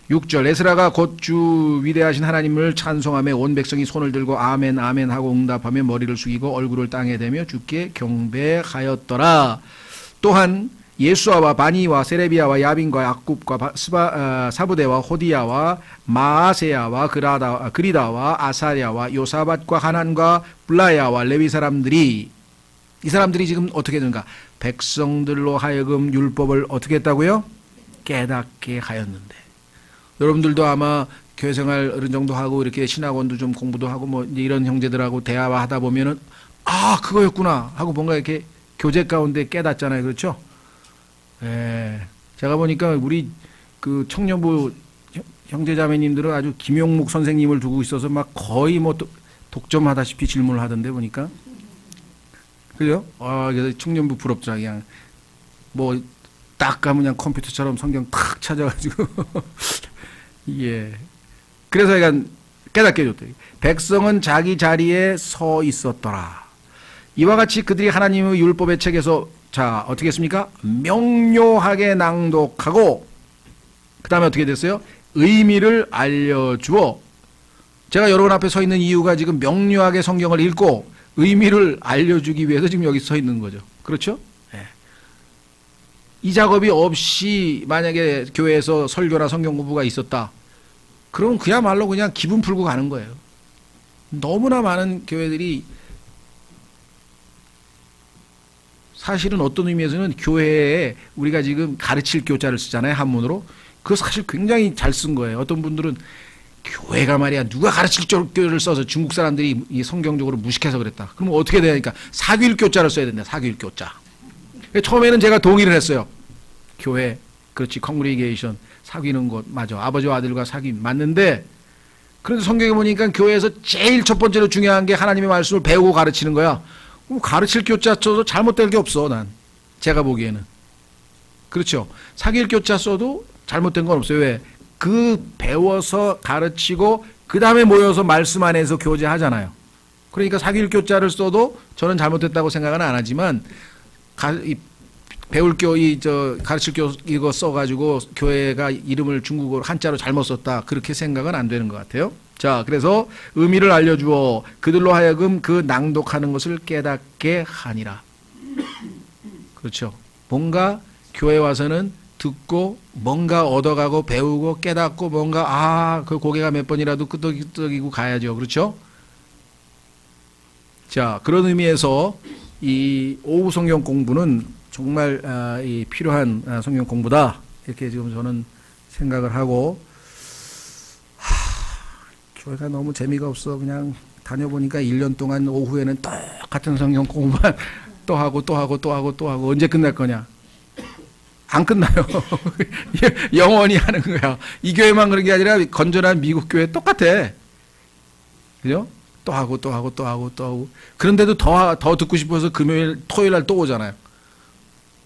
6절 에스라가 곧 주 위대하신 하나님을 찬송하며 온 백성이 손을 들고 아멘 아멘 하고 응답하며 머리를 숙이고 얼굴을 땅에 대며 주께 경배하였더라. 또한 예수아와 바니와 세레비아와 야빈과 약굽과 사부대와 호디야와 마아세야와 그리다와 아사랴와 요사밧과 하난과 블라야와 레위 사람들이, 이 사람들이 지금 어떻게 되는가? 백성들로 하여금 율법을 어떻게 했다고요? 깨닫게 하였는데. 여러분들도 아마 교회생활 어느 정도 하고 이렇게 신학원도 좀 공부도 하고 뭐 이런 형제들하고 대화하다 보면은 아, 그거였구나 하고 뭔가 이렇게 교제 가운데 깨닫잖아요. 그렇죠? 예. 제가 보니까 우리 그 청년부 형제자매님들은 아주 김용묵 선생님을 두고 있어서 막 거의 뭐 독점하다시피 질문을 하던데 보니까. 그죠? 아, 그래서 청년부 부럽더라. 그냥 뭐 딱 가면 그냥 컴퓨터처럼 성경 탁 찾아가지고. 예. 그래서 약간 깨닫게 해줬대. 백성은 자기 자리에 서 있었더라. 이와 같이 그들이 하나님의 율법의 책에서 자, 어떻게 했습니까? 명료하게 낭독하고, 그 다음에 어떻게 됐어요? 의미를 알려주어. 제가 여러분 앞에 서 있는 이유가 지금 명료하게 성경을 읽고 의미를 알려주기 위해서 지금 여기 서 있는 거죠. 그렇죠? 네. 이 작업이 없이 만약에 교회에서 설교나 성경 공부가 있었다. 그러면 그야말로 그냥 기분 풀고 가는 거예요. 너무나 많은 교회들이 사실은 어떤 의미에서는 교회에 우리가 지금 가르칠 교자를 쓰잖아요. 한문으로. 그거 사실 굉장히 잘 쓴 거예요. 어떤 분들은 교회가 말이야 누가 가르칠 교자를 써서 중국 사람들이 성경적으로 무식해서 그랬다. 그러면 어떻게 되니까 사교일 교자를 써야 된다. 사교일 교자. 처음에는 제가 동의를 했어요. 교회, 그렇지, 컨그리게이션, 사귀는 곳, 맞아. 아버지와 아들과 사귐, 맞는데, 그런데 성경에 보니까 교회에서 제일 첫 번째로 중요한 게 하나님의 말씀을 배우고 가르치는 거야. 그럼 가르칠 교자 써도 잘못될 게 없어, 난. 제가 보기에는. 그렇죠. 사귈 교자 써도 잘못된 건 없어요. 왜? 그 배워서 가르치고 그 다음에 모여서 말씀 안에서 교제하잖아요. 그러니까 사귈 교자를 써도 저는 잘못됐다고 생각은 안 하지만 배울 가르칠 교 이거 써가지고 교회가 이름을 중국어로 한자로 잘못 썼다 그렇게 생각은 안 되는 것 같아요. 자, 그래서 의미를 알려주어 그들로 하여금 그 낭독하는 것을 깨닫게 하니라. 그렇죠. 뭔가 교회 와서는 듣고 뭔가 얻어가고 배우고 깨닫고 뭔가 그 고개가 몇 번이라도 끄덕이고 가야죠. 그렇죠? 자, 그런 의미에서 이 오후 성경 공부는 정말 이 필요한 성경 공부다 이렇게 지금 저는 생각을 하고 교회가 너무 재미가 없어. 그냥 다녀보니까 1년 동안 오후에는 똑같은 성경 공부만 또 하고 언제 끝날 거냐? 안 끝나요. 영원히 하는 거야. 이 교회만 그런 게 아니라 건전한 미국 교회 똑같아. 그죠? 또 하고. 그런데도 더 듣고 싶어서 금요일, 토요일 날 또 오잖아요.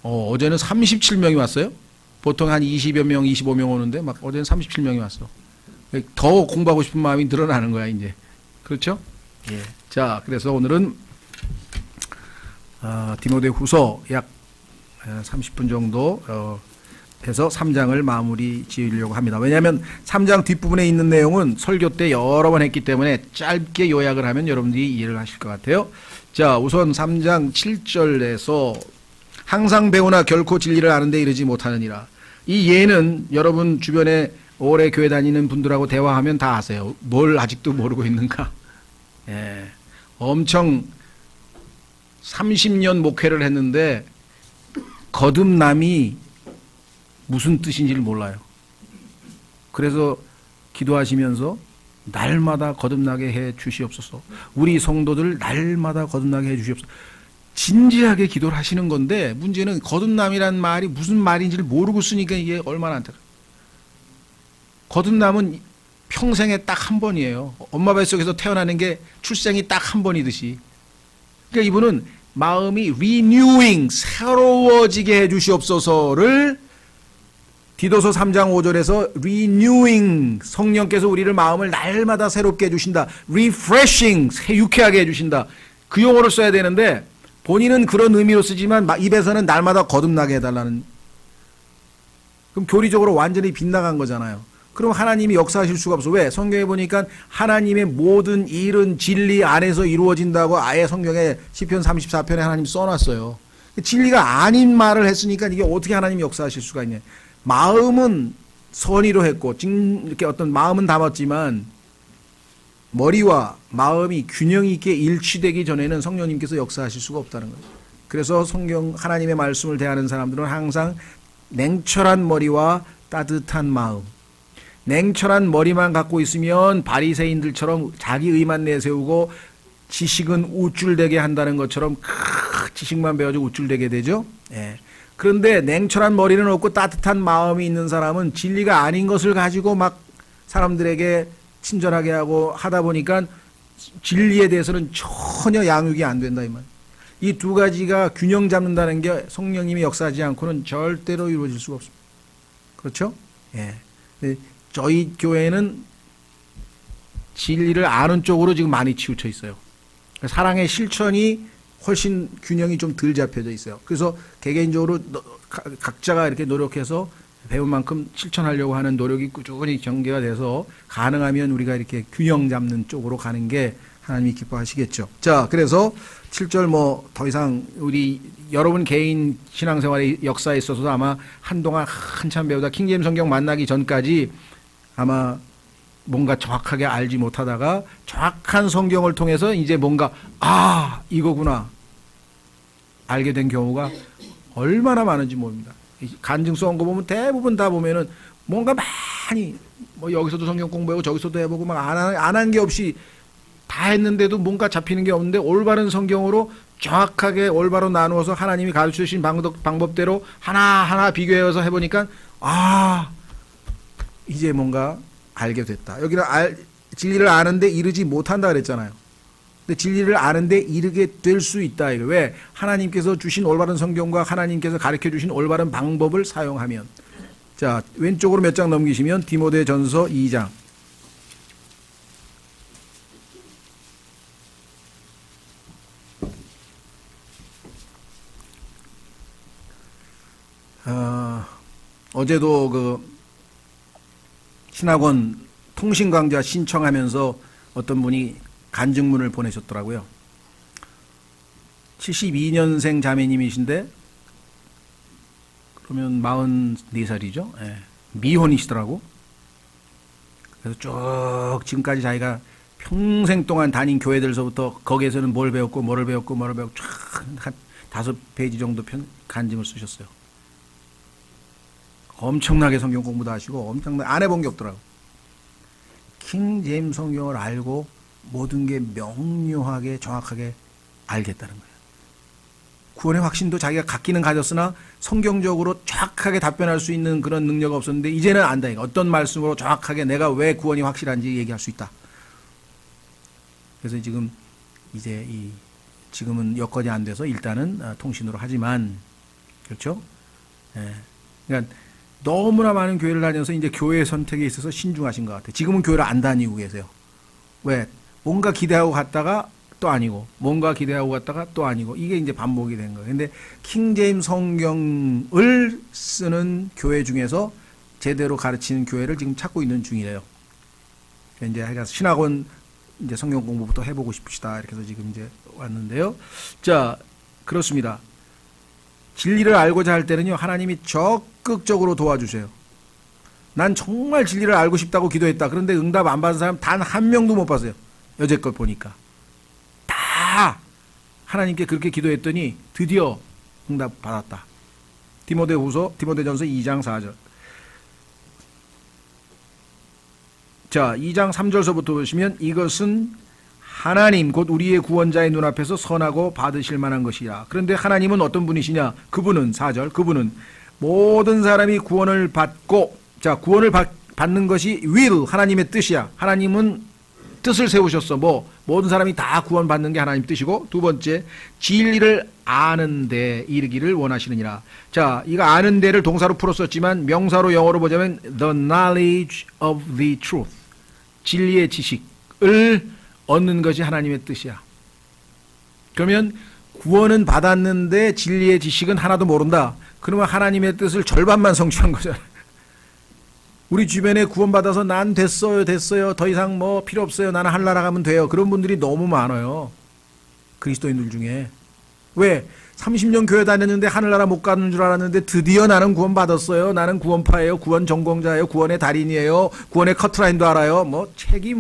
어제는 37명이 왔어요. 보통 한 20여 명, 25명 오는데 막 어제는 37명이 왔어. 더 공부하고 싶은 마음이 늘어나는 거야, 이제. 그렇죠? 예. 자, 그래서 오늘은 디모데후서 약 30분 정도 해서 3장을 마무리 지으려고 합니다. 왜냐하면 3장 뒷부분에 있는 내용은 설교 때 여러 번 했기 때문에 짧게 요약을 하면 여러분들이 이해를 하실 것 같아요. 자, 우선 3장 7절에서 항상 배우나 결코 진리를 아는 데 이르지 못하느니라. 이 예는 여러분 주변에 오래 교회 다니는 분들하고 대화하면 다 아세요. 뭘 아직도 모르고 있는가. 예. 엄청 30년 목회를 했는데 거듭남이 무슨 뜻인지를 몰라요. 그래서 기도하시면서 날마다 거듭나게 해 주시옵소서. 우리 성도들 날마다 거듭나게 해 주시옵소서. 진지하게 기도를 하시는 건데 문제는 거듭남이란 말이 무슨 말인지를 모르고 쓰니까 이게 얼마나 안타까워요. 거듭남은 평생에 딱 한 번이에요. 엄마 뱃속에서 태어나는 게 출생이 딱 한 번이듯이. 그러니까 이분은 마음이 renewing, 새로워지게 해 주시옵소서를 디도서 3장 5절에서 renewing, 성령께서 우리를 마음을 날마다 새롭게 해주신다. refreshing, 유쾌하게 해주신다. 그 용어를 써야 되는데 본인은 그런 의미로 쓰지만 입에서는 날마다 거듭나게 해달라는. 그럼 교리적으로 완전히 빗나간 거잖아요. 그럼 하나님이 역사하실 수가 없어. 왜? 성경에 보니까 하나님의 모든 일은 진리 안에서 이루어진다고 아예 성경에 시편 34편에 하나님 써놨어요. 진리가 아닌 말을 했으니까 이게 어떻게 하나님이 역사하실 수가 있냐. 마음은 선의로 했고 이렇게 어떤 마음은 담았지만 머리와 마음이 균형 있게 일치되기 전에는 성령님께서 역사하실 수가 없다는 거예요. 그래서 성경 하나님의 말씀을 대하는 사람들은 항상 냉철한 머리와 따뜻한 마음. 냉철한 머리만 갖고 있으면 바리새인들처럼 자기 의만 내세우고 지식은 우쭐대게 한다는 것처럼 지식만 배워서 우쭐대게 되죠. 예. 그런데 냉철한 머리는 없고 따뜻한 마음이 있는 사람은 진리가 아닌 것을 가지고 막 사람들에게 친절하게 하고 하다 보니까 진리에 대해서는 전혀 양육이 안 된다 이 말. 이 두 가지가 균형 잡는다는 게 성령님이 역사하지 않고는 절대로 이루어질 수가 없습니다. 그렇죠? 예. 저희 교회는 진리를 아는 쪽으로 지금 많이 치우쳐 있어요. 사랑의 실천이 훨씬 균형이 좀 덜 잡혀져 있어요. 그래서 개개인적으로 각자가 이렇게 노력해서 배운 만큼 실천하려고 하는 노력이 꾸준히 전개가 돼서 가능하면 우리가 이렇게 균형 잡는 쪽으로 가는 게 하나님이 기뻐하시겠죠. 자, 그래서 7절 뭐 더 이상 우리 여러분 개인 신앙생활의 역사에 있어서도 아마 한동안 한참 배우다 킹제임스 성경 만나기 전까지 아마 뭔가 정확하게 알지 못하다가 정확한 성경을 통해서 이제 뭔가 이거구나 알게 된 경우가 얼마나 많은지 모릅니다. 간증 써온 거 보면 대부분 다 보면은 뭔가 많이 뭐 여기서도 성경 공부하고 저기서도 해보고 막 안 한 게 없이 다 했는데도 뭔가 잡히는 게 없는데 올바른 성경으로 정확하게 올바로 나누어서 하나님이 가르쳐 주신 방법대로 하나하나 비교해서 해보니까 이제 뭔가 알게 됐다. 여기는 진리를 아는데 이르지 못한다 그랬잖아요. 근데 진리를 아는데 이르게 될 수 있다. 이거 왜? 하나님께서 주신 올바른 성경과 하나님께서 가르쳐 주신 올바른 방법을 사용하면. 자, 왼쪽으로 몇 장 넘기시면 디모데전서 2장. 어제도 그 신학원 통신강좌 신청하면서 어떤 분이 간증문을 보내셨더라고요. 72년생 자매님이신데 그러면 44살이죠. 예. 미혼이시더라고. 그래서 쭉 지금까지 자기가 평생 동안 다닌 교회들서부터 거기에서는 뭘 배웠고 뭐를 배웠고 쫙 한 5페이지 정도 간증을 쓰셨어요. 엄청나게 성경 공부도 하시고 엄청나게 안 해본 게 없더라고. 킹 제임스 성경을 알고 모든 게 명료하게 정확하게 알겠다는 거예요. 구원의 확신도 자기가 갖기는 가졌으나 성경적으로 정확하게 답변할 수 있는 그런 능력이 없었는데 이제는 안다. 어떤 말씀으로 정확하게 내가 왜 구원이 확실한지 얘기할 수 있다. 그래서 지금은 여건이 안 돼서 일단은 통신으로 하지만 그렇죠? 예. 그러니까 너무나 많은 교회를 다녀서 이제 교회 선택에 있어서 신중하신 것 같아요. 지금은 교회를 안 다니고 계세요. 왜? 뭔가 기대하고 갔다가 또 아니고, 뭔가 기대하고 갔다가 또 아니고, 이게 이제 반복이 된 거예요. 근데 킹제임스 성경을 쓰는 교회 중에서 제대로 가르치는 교회를 지금 찾고 있는 중이래요. 이제 하여간 신학원 이제 성경 공부부터 해보고 싶으시다. 이렇게 해서 지금 이제 왔는데요. 자, 그렇습니다. 진리를 알고자 할 때는요, 하나님이 적극적으로 도와주세요. 난 정말 진리를 알고 싶다고 기도했다. 그런데 응답 안 받은 사람 단 한 명도 못 봤어요. 여태껏 보니까. 다 하나님께 그렇게 기도했더니 드디어 응답 받았다. 디모데전서 2장 4절. 자, 2장 3절서부터 보시면 이것은 하나님 곧 우리의 구원자의 눈앞에서 선하고 받으실 만한 것이야. 그런데 하나님은 어떤 분이시냐? 그분은 4절. 그분은 모든 사람이 구원을 받고, 자, 구원을 받는 것이 will, 하나님의 뜻이야. 하나님은 뜻을 세우셨어. 모든 사람이 다 구원받는 게 하나님 뜻이고, 두 번째, 진리를 아는데 이르기를 원하시느니라. 자, 이거 아는데를 동사로 풀었었지만 명사로 영어로 보자면 the knowledge of the truth, 진리의 지식을 얻는 것이 하나님의 뜻이야. 그러면 구원은 받았는데 진리의 지식은 하나도 모른다. 그러면 하나님의 뜻을 절반만 성취한 거잖아. 우리 주변에 구원받아서 난 됐어요 더 이상 뭐 필요 없어요, 나는 하늘나라 가면 돼요, 그런 분들이 너무 많아요. 그리스도인들 중에. 왜? 30년 교회 다녔는데 하늘나라 못 가는 줄 알았는데 드디어 나는 구원받았어요, 나는 구원파예요, 구원 전공자예요, 구원의 달인이에요, 구원의 커트라인도 알아요. 책이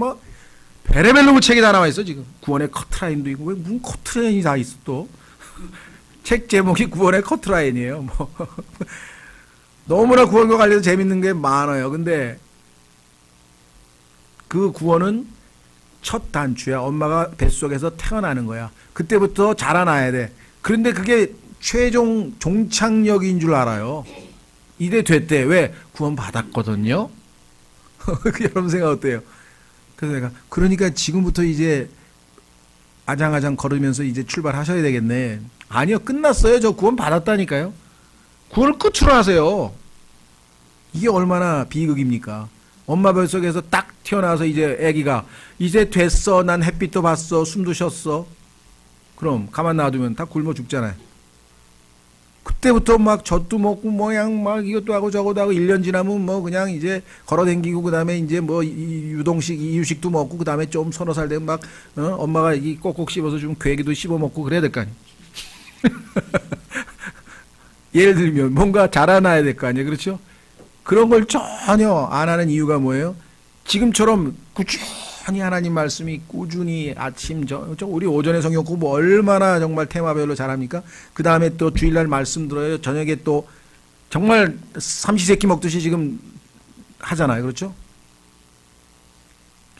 베레벨 놈의 책이 다 나와 있어. 지금 구원의 커트라인도 있고, 왜 무슨 커트라인이 다 있어 또. 책 제목이 구원의 커트라인이에요. 너무나 구원과 관련해서 재밌는 게 많아요. 근데 그 구원은 첫 단추야. 엄마가 뱃속에서 태어나는 거야. 그때부터 자라나야 돼. 그런데 그게 최종 종착역인 줄 알아요. 이래 됐대. 왜? 구원 받았거든요. 여러분 생각 어때요? 그래서 내가 그러니까 지금부터 이제 아장아장 걸으면서 이제 출발하셔야 되겠네. 아니요, 끝났어요. 저 구원 받았다니까요. 구원을 끝으로 하세요. 이게 얼마나 비극입니까? 엄마 뱃속에서 딱 튀어나와서 이제 아기가 이제 됐어, 난 햇빛도 봤어, 숨도 쉬었어. 그럼 가만 놔두면 다 굶어 죽잖아요. 그때부터 막 젖도 먹고 모양 막 이것도 하고 저것도 하고 1년 지나면 그냥 이제 걸어댕기고, 그 다음에 이제 유동식 이유식도 먹고, 그 다음에 좀 서너 살 되면 엄마가 이 꼭꼭 씹어서 좀 괴기도 씹어 먹고 그래야 될 거 아니에요. 예를 들면 뭔가 자라나야 될 거 아니에요. 그렇죠? 그런 걸 전혀 안 하는 이유가 뭐예요? 지금처럼 꾸준히 하나님 말씀이 꾸준히 아침 우리 오전에 성경 공부 얼마나 정말 테마별로 잘합니까? 그 다음에 또 주일날 말씀 들어요. 저녁에 또 정말 삼시세끼 먹듯이 지금 하잖아요. 그렇죠?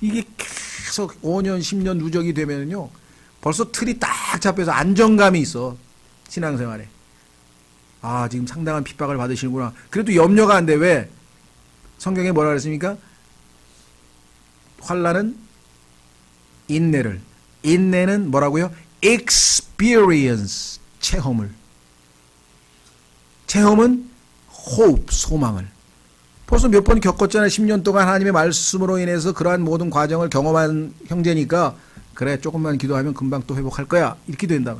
이게 계속 5년 10년 누적이 되면요, 벌써 틀이 딱 잡혀서 안정감이 있어. 신앙생활에. 아, 지금 상당한 핍박을 받으시는구나. 그래도 염려가 안 돼. 왜? 성경에 뭐라 그랬습니까? 환난은 인내를. 인내는 뭐라고요? experience. 체험을. 체험은 hope. 소망을. 벌써 몇 번 겪었잖아요. 10년 동안 하나님의 말씀으로 인해서 그러한 모든 과정을 경험한 형제니까 그래, 조금만 기도하면 금방 또 회복할 거야. 이렇게 된다.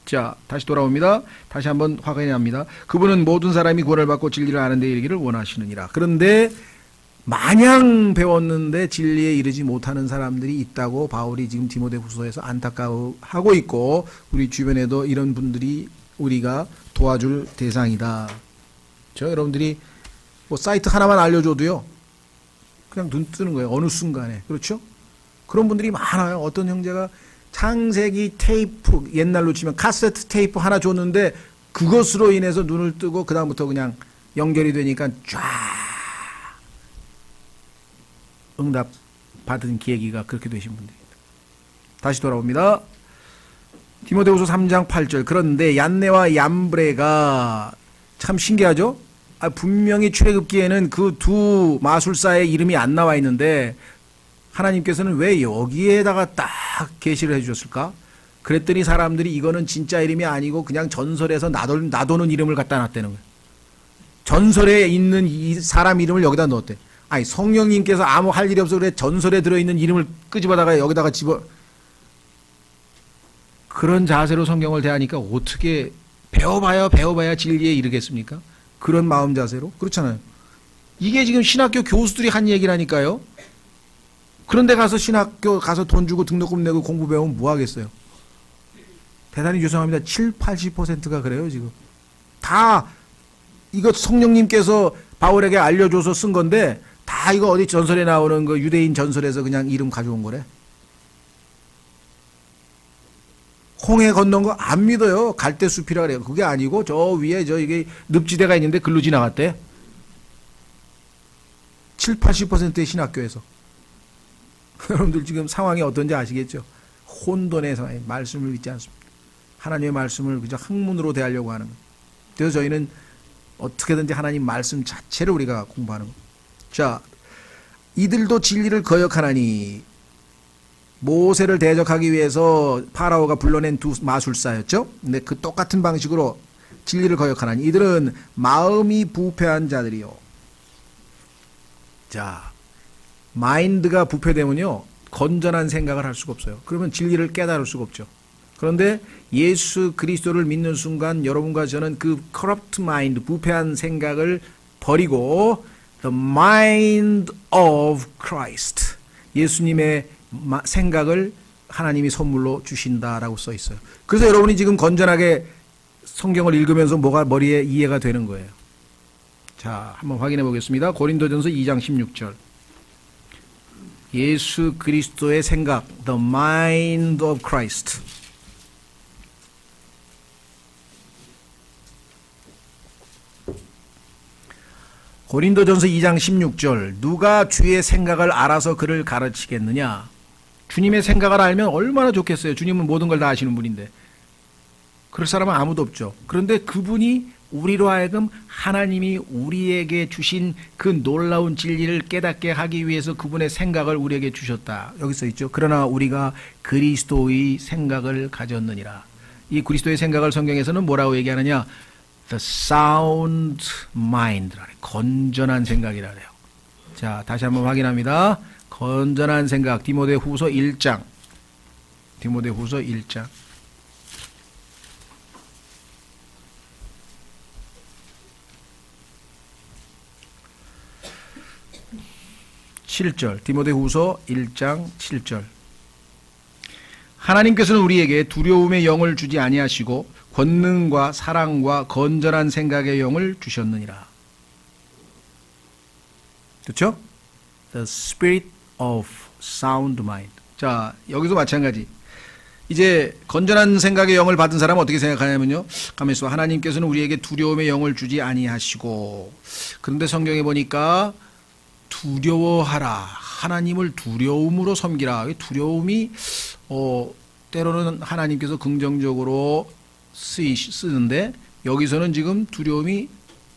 자, 다시 돌아옵니다. 다시 한번 확인해 합니다. 그분은 모든 사람이 구원을 받고 진리를 아는 데 이르기를 원하시느니라. 그런데 마냥 배웠는데 진리에 이르지 못하는 사람들이 있다고 바울이 지금 디모데후서에서 안타까워하고 있고, 우리 주변에도 이런 분들이 우리가 도와줄 대상이다. 저 여러분들이 뭐 사이트 하나만 알려줘도요, 그냥 눈 뜨는 거예요. 어느 순간에. 그렇죠? 그런 분들이 많아요. 어떤 형제가 창세기 테이프, 옛날로 치면 카세트 테이프 하나 줬는데 그것으로 인해서 눈을 뜨고 그 다음부터 그냥 연결이 되니까 쫙 응답 받은 계기가 그렇게 되신 분들입니다. 다시 돌아옵니다. 디모데후서 3장 8절. 그런데 얀네와 얌브레가 참 신기하죠? 분명히 출애굽기에는 그 두 마술사의 이름이 안 나와 있는데 하나님께서는 왜 여기에다가 딱 계시를 해주셨을까? 그랬더니 사람들이 이거는 진짜 이름이 아니고 그냥 전설에서 나도는 이름을 갖다 놨다는 거예요. 전설에 있는 이 사람 이름을 여기다 넣었대. 아니, 성령님께서 아무 할 일이 없어 그래 전설에 들어있는 이름을 끄집어다가 여기다가 그런 자세로 성경을 대하니까 어떻게 배워봐야 진리에 이르겠습니까? 그런 마음 자세로? 그렇잖아요. 이게 지금 신학교 교수들이 한 얘기라니까요. 그런데 가서 신학교 가서 돈 주고 등록금 내고 공부 배우면 뭐 하겠어요? 대단히 죄송합니다. 70~80%가 그래요, 지금. 다 이거 성령님께서 바울에게 알려줘서 쓴 건데 다 이거 어디 전설에 나오는 그 유대인 전설에서 그냥 이름 가져온 거래. 홍해 건넌 거 안 믿어요. 갈대숲이라 그래요. 그게 아니고 저 위에 이게 늪지대가 있는데 글로 지나갔대. 70~80%의 신학교에서. 여러분들 지금 상황이 어떤지 아시겠죠? 혼돈의 상황에 말씀을 믿지 않습니다. 하나님의 말씀을 그저 학문으로 대하려고 하는 거예요. 그래서 저희는 어떻게든지 하나님 말씀 자체를 우리가 공부하는 거예요. 자, 이들도 진리를 거역하나니. 모세를 대적하기 위해서 파라오가 불러낸 두 마술사였죠. 근데 그 똑같은 방식으로 진리를 거역하나니 이들은 마음이 부패한 자들이요. 자, 마인드가 부패되면요 건전한 생각을 할 수가 없어요. 그러면 진리를 깨달을 수가 없죠. 그런데 예수 그리스도를 믿는 순간 여러분과 저는 그 corrupt mind, 부패한 생각을 버리고 the mind of Christ, 예수님의 생각을 하나님이 선물로 주신다라고 써 있어요. 그래서 여러분이 지금 건전하게 성경을 읽으면서 뭐가 머리에 이해가 되는 거예요. 자, 한번 확인해 보겠습니다. 고린도전서 2장 16절. 예수 그리스도의 생각, the mind of Christ. 고린도전서 2장 16절. 누가 주의 생각을 알아서 그를 가르치겠느냐? 주님의 생각을 알면 얼마나 좋겠어요. 주님은 모든 걸 다 아시는 분인데. 그럴 사람은 아무도 없죠. 그런데 그분이 우리로 하여금 하나님이 우리에게 주신 그 놀라운 진리를 깨닫게 하기 위해서 그분의 생각을 우리에게 주셨다. 여기 써 있죠. 그러나 우리가 그리스도의 생각을 가졌느니라. 이 그리스도의 생각을 성경에서는 뭐라고 얘기하느냐? The sound mind라 그래요. 건전한 생각이라 그래요. 자, 다시 한번 확인합니다. 건전한 생각. 디모데후서 1장. 디모데후서 1장. 7절. 디모데후서 1장 7절. 하나님께서는 우리에게 두려움의 영을 주지 아니하시고 권능과 사랑과 건전한 생각의 영을 주셨느니라. 그렇죠? The spirit of sound mind. 자, 여기서 마찬가지. 이제 건전한 생각의 영을 받은 사람은 어떻게 생각하냐면요. 가만히 있어. 하나님께서는 우리에게 두려움의 영을 주지 아니하시고. 그런데 성경에 보니까 두려워하라. 하나님을 두려움으로 섬기라. 두려움이 때로는 하나님께서 긍정적으로 쓰는데 여기서는 지금 두려움이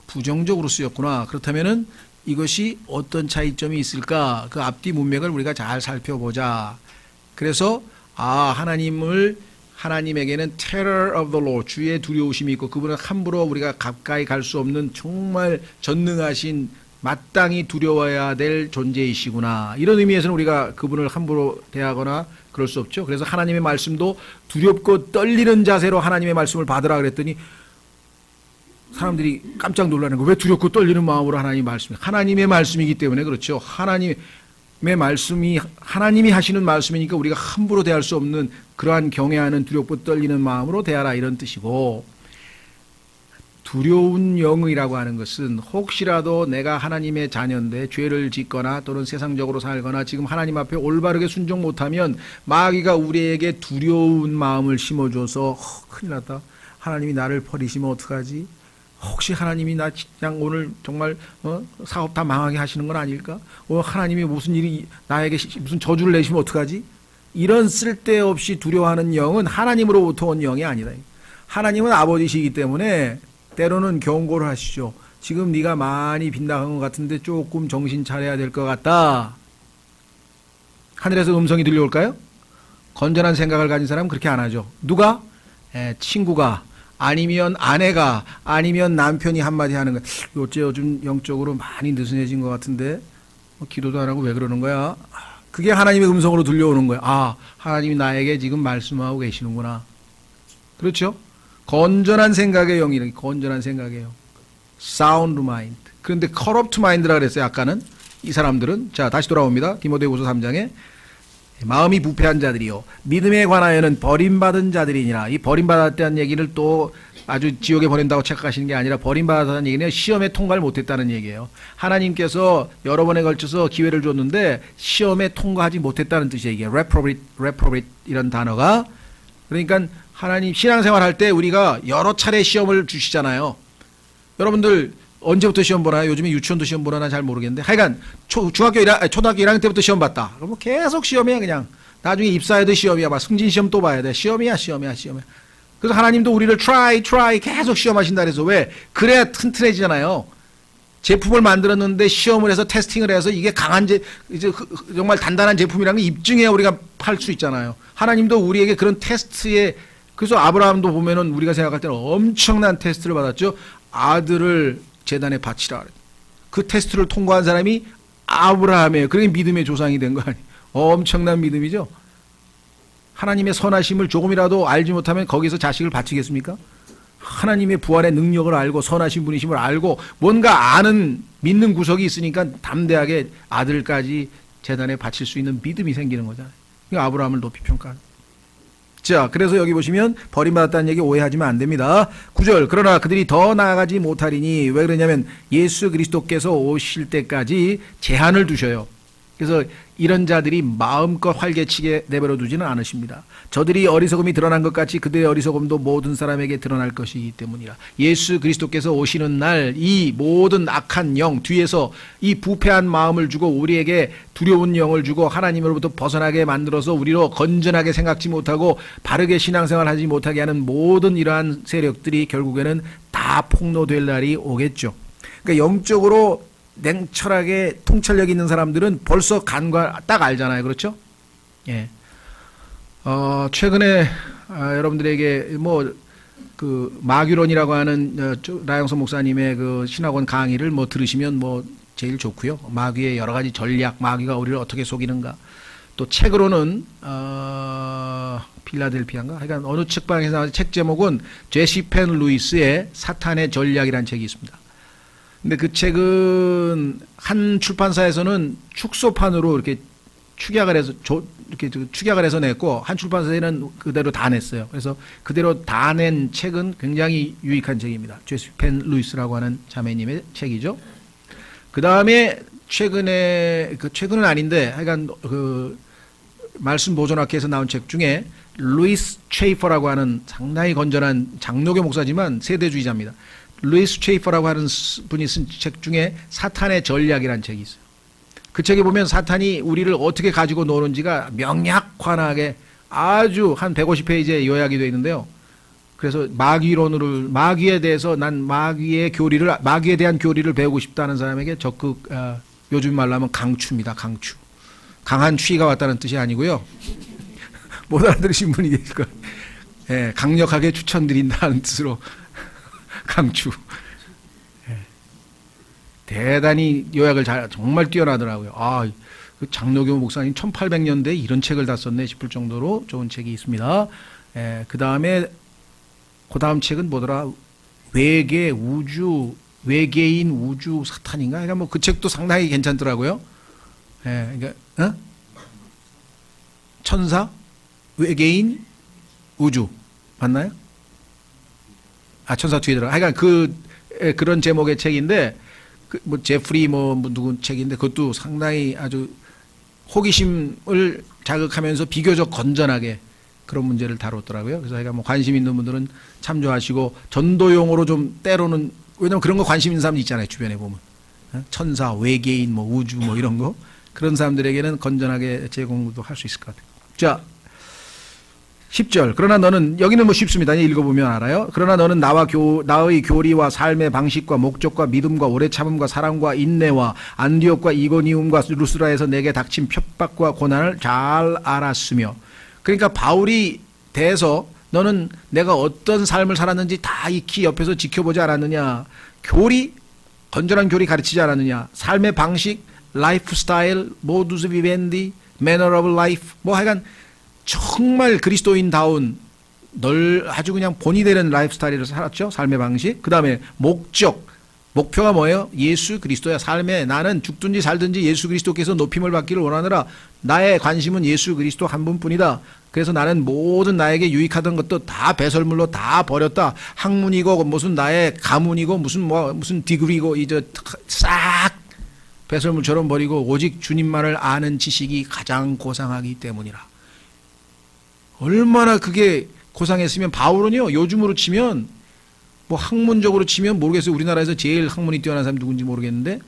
부정적으로 쓰였구나. 그렇다면은 이것이 어떤 차이점이 있을까? 그 앞뒤 문맥을 우리가 잘 살펴보자. 그래서 하나님에게는 terror of the Lord, 주의 두려우심이 있고 그분은 함부로 우리가 가까이 갈 수 없는 정말 전능하신 마땅히 두려워야 될 존재이시구나. 이런 의미에서는 우리가 그분을 함부로 대하거나 그럴 수 없죠. 그래서 하나님의 말씀도 두렵고 떨리는 자세로 하나님의 말씀을 받으라 그랬더니 사람들이 깜짝 놀라는 거. 왜 두렵고 떨리는 마음으로 하나님의 말씀이기 때문에 그렇죠. 하나님의 말씀이 하나님이 하시는 말씀이니까 우리가 함부로 대할 수 없는 그러한 경외하는 두렵고 떨리는 마음으로 대하라 이런 뜻이고, 두려운 영이라고 하는 것은 혹시라도 내가 하나님의 자녀인데 죄를 짓거나 또는 세상적으로 살거나 지금 하나님 앞에 올바르게 순종 못하면 마귀가 우리에게 두려운 마음을 심어줘서 큰일 났다. 하나님이 나를 버리시면 어떡하지? 혹시 하나님이 나 그냥 오늘 정말 사업 다 망하게 하시는 건 아닐까? 하나님이 무슨 일이 나에게 무슨 저주를 내시면 어떡하지? 이런 쓸데없이 두려워하는 영은 하나님으로부터 온 영이 아니다. 하나님은 아버지시기 때문에 때로는 경고를 하시죠. 지금 네가 많이 빗나간 것 같은데 조금 정신 차려야 될 것 같다. 하늘에서 음성이 들려올까요? 건전한 생각을 가진 사람은 그렇게 안 하죠. 누가? 친구가, 아니면 아내가, 아니면 남편이 한마디 하는 거야. 어째 요즘 영적으로 많이 느슨해진 것 같은데 기도도 안 하고 왜 그러는 거야? 그게 하나님의 음성으로 들려오는 거야. 하나님이 나에게 지금 말씀하고 계시는구나. 그렇죠? 건전한 생각의 영이라는 건전한 생각의 영. Sound mind. 그런데 corrupt mind라 그랬어요. 아까는 이 사람들은. 자, 다시 돌아옵니다. 디모데후서 3장에 마음이 부패한 자들이요 믿음에 관하여는 버림받은 자들이니라. 이 버림받았다는 얘기를 또 아주 지옥에 보낸다고 착각하시는 게 아니라 버림받았다는 얘기는 시험에 통과를 못했다는 얘기예요. 하나님께서 여러 번에 걸쳐서 기회를 줬는데 시험에 통과하지 못했다는 뜻이에요. 이게 reprobate 이런 단어가. 그러니까 하나님 신앙생활 할 때 우리가 여러 차례 시험을 주시잖아요. 여러분들 언제부터 시험 보나요? 요즘에 유치원도 시험 보나 난 잘 모르겠는데 하여간 초등학교 1학년 때부터 시험 봤다. 그러면 계속 시험이야 그냥. 나중에 입사해도 시험이야. 막 승진시험 또 봐야 돼. 시험이야. 그래서 하나님도 우리를 try 계속 시험하신다 그래서 왜? 그래야 튼튼해지잖아요. 제품을 만들었는데 시험을 해서 테스팅을 해서 이게 이제 정말 단단한 제품이라는 걸 입증해야 우리가 팔 수 있잖아요. 하나님도 우리에게 그런 테스트에, 그래서 아브라함도 보면은 우리가 생각할 때는 엄청난 테스트를 받았죠. 아들을 제단에 바치라. 그 테스트를 통과한 사람이 아브라함이에요. 그러니 믿음의 조상이 된 거 아니에요. 엄청난 믿음이죠. 하나님의 선하심을 조금이라도 알지 못하면 거기서 자식을 바치겠습니까? 하나님의 부활의 능력을 알고 선하신 분이심을 알고 뭔가 아는 믿는 구석이 있으니까 담대하게 아들까지 제단에 바칠 수 있는 믿음이 생기는 거잖아요. 아브라함을 높이 평가하는. 자, 그래서 여기 보시면 버림받았다는 얘기 오해하시면 안 됩니다. 9절, 그러나 그들이 더 나아가지 못하리니, 왜 그러냐면 예수 그리스도께서 오실 때까지 제한을 두셔요. 그래서 이런 자들이 마음껏 활개치게 내버려 두지는 않으십니다. 저들이 어리석음이 드러난 것 같이 그들의 어리석음도 모든 사람에게 드러날 것이기 때문이라. 예수 그리스도께서 오시는 날 이 모든 악한 영 뒤에서 이 부패한 마음을 주고 우리에게 두려운 영을 주고 하나님으로부터 벗어나게 만들어서 우리로 건전하게 생각지 못하고 바르게 신앙생활하지 못하게 하는 모든 이러한 세력들이 결국에는 다 폭로될 날이 오겠죠. 그러니까 영적으로 냉철하게 통찰력 있는 사람들은 벌써 간과 딱 알잖아요. 그렇죠? 예. 최근에 여러분들에게 그 마귀론이라고 하는 라영선 목사님의 그 신학원 강의를 들으시면 제일 좋고요. 마귀의 여러 가지 전략, 마귀가 우리를 어떻게 속이는가. 또 책으로는 필라델피아인가? 하여간 어느 책방에서 나온 책 제목은 제시 펜 루이스의 사탄의 전략이라는 책이 있습니다. 근데 그 책은 한 출판사에서는 축소판으로 이렇게 축약을 해서 냈고 한 출판사에는 그대로 다 냈어요. 그래서 그대로 다 낸 책은 굉장히 유익한 책입니다. 제시 펜 루이스라고 하는 자매님의 책이죠. 그 다음에 최근은 아닌데 하여간 그 말씀 보존학회에서 나온 책 중에 루이스 체이퍼라고 하는 상당히 건전한 장로교 목사지만 세대주의자입니다. 루이스 체이퍼라고 하는 분이 쓴 책 중에 사탄의 전략이라는 책이 있어요. 그 책에 보면 사탄이 우리를 어떻게 가지고 노는지가 명약관하게 아주 한 150페이지의 요약이 되어 있는데요. 그래서 마귀에 대해서 난 마귀에 대한 교리를 배우고 싶다는 사람에게 적극, 요즘 말로 하면 강추입니다. 강추. 강한 추위가 왔다는 뜻이 아니고요. 못 알아들으신 분이 계실 거예요. 예, 강력하게 추천드린다는 뜻으로 강추. 예. 대단히 요약을 정말 뛰어나더라고요. 아, 그 장로교 목사님 1800년대에 이런 책을 다 썼네 싶을 정도로 좋은 책이 있습니다. 예, 그 다음 책은 뭐더라? 외계인 우주 사탄인가? 그러니까 뭐 그 책도 상당히 괜찮더라고요. 예, 그러니까, 천사, 외계인, 우주 맞나요? 천사 뒤에 들어. 그러니까 그런 제목의 책인데, 뭐 제프리 누구 책인데 그것도 상당히 아주 호기심을 자극하면서 비교적 건전하게 그런 문제를 다뤘더라고요. 그래서 뭐 관심 있는 분들은 참조하시고, 전도용으로 좀 때로는, 왜냐면 그런 거 관심 있는 사람들 있잖아요. 주변에 보면 천사, 외계인, 뭐 우주 뭐 이런 거, 그런 사람들에게는 건전하게 제공도 할 수 있을 것 같아요. 자, 10절. 그러나 너는, 여기는 뭐 쉽습니다. 읽어보면 알아요. 그러나 너는 나의 교리와 삶의 방식과 목적과 믿음과 오래 참음과 사랑과 인내와 안디옥과 이고니움과 루스라에서 내게 닥친 핍박과 고난을 잘 알았으며. 그러니까 바울이 대해서 너는 내가 어떤 삶을 살았는지 다 익히 옆에서 지켜보지 않았느냐. 건전한 교리 가르치지 않았느냐. 삶의 방식, 라이프 스타일, 모두스 비벤디, 매너 오브 라이프, 뭐 하여간 정말 그리스도인다운 아주 그냥 본이 되는 라이프 스타일을 살았죠. 삶의 방식. 그 다음에 목표가 뭐예요? 예수 그리스도야. 삶에 나는 죽든지 살든지 예수 그리스도께서 높임을 받기를 원하느라 나의 관심은 예수 그리스도 한 분뿐이다. 그래서 나는 모든 나에게 유익하던 것도 다 배설물로 다 버렸다. 학문이고 무슨 나의 가문이고 무슨 디그리고 이제 싹 배설물처럼 버리고 오직 주님만을 아는 지식이 가장 고상하기 때문이라. 얼마나 그게 고상했으면, 바울은요, 요즘으로 치면, 뭐 학문적으로 치면 모르겠어요. 우리나라에서 제일 학문이 뛰어난 사람이 누군지 모르겠는데,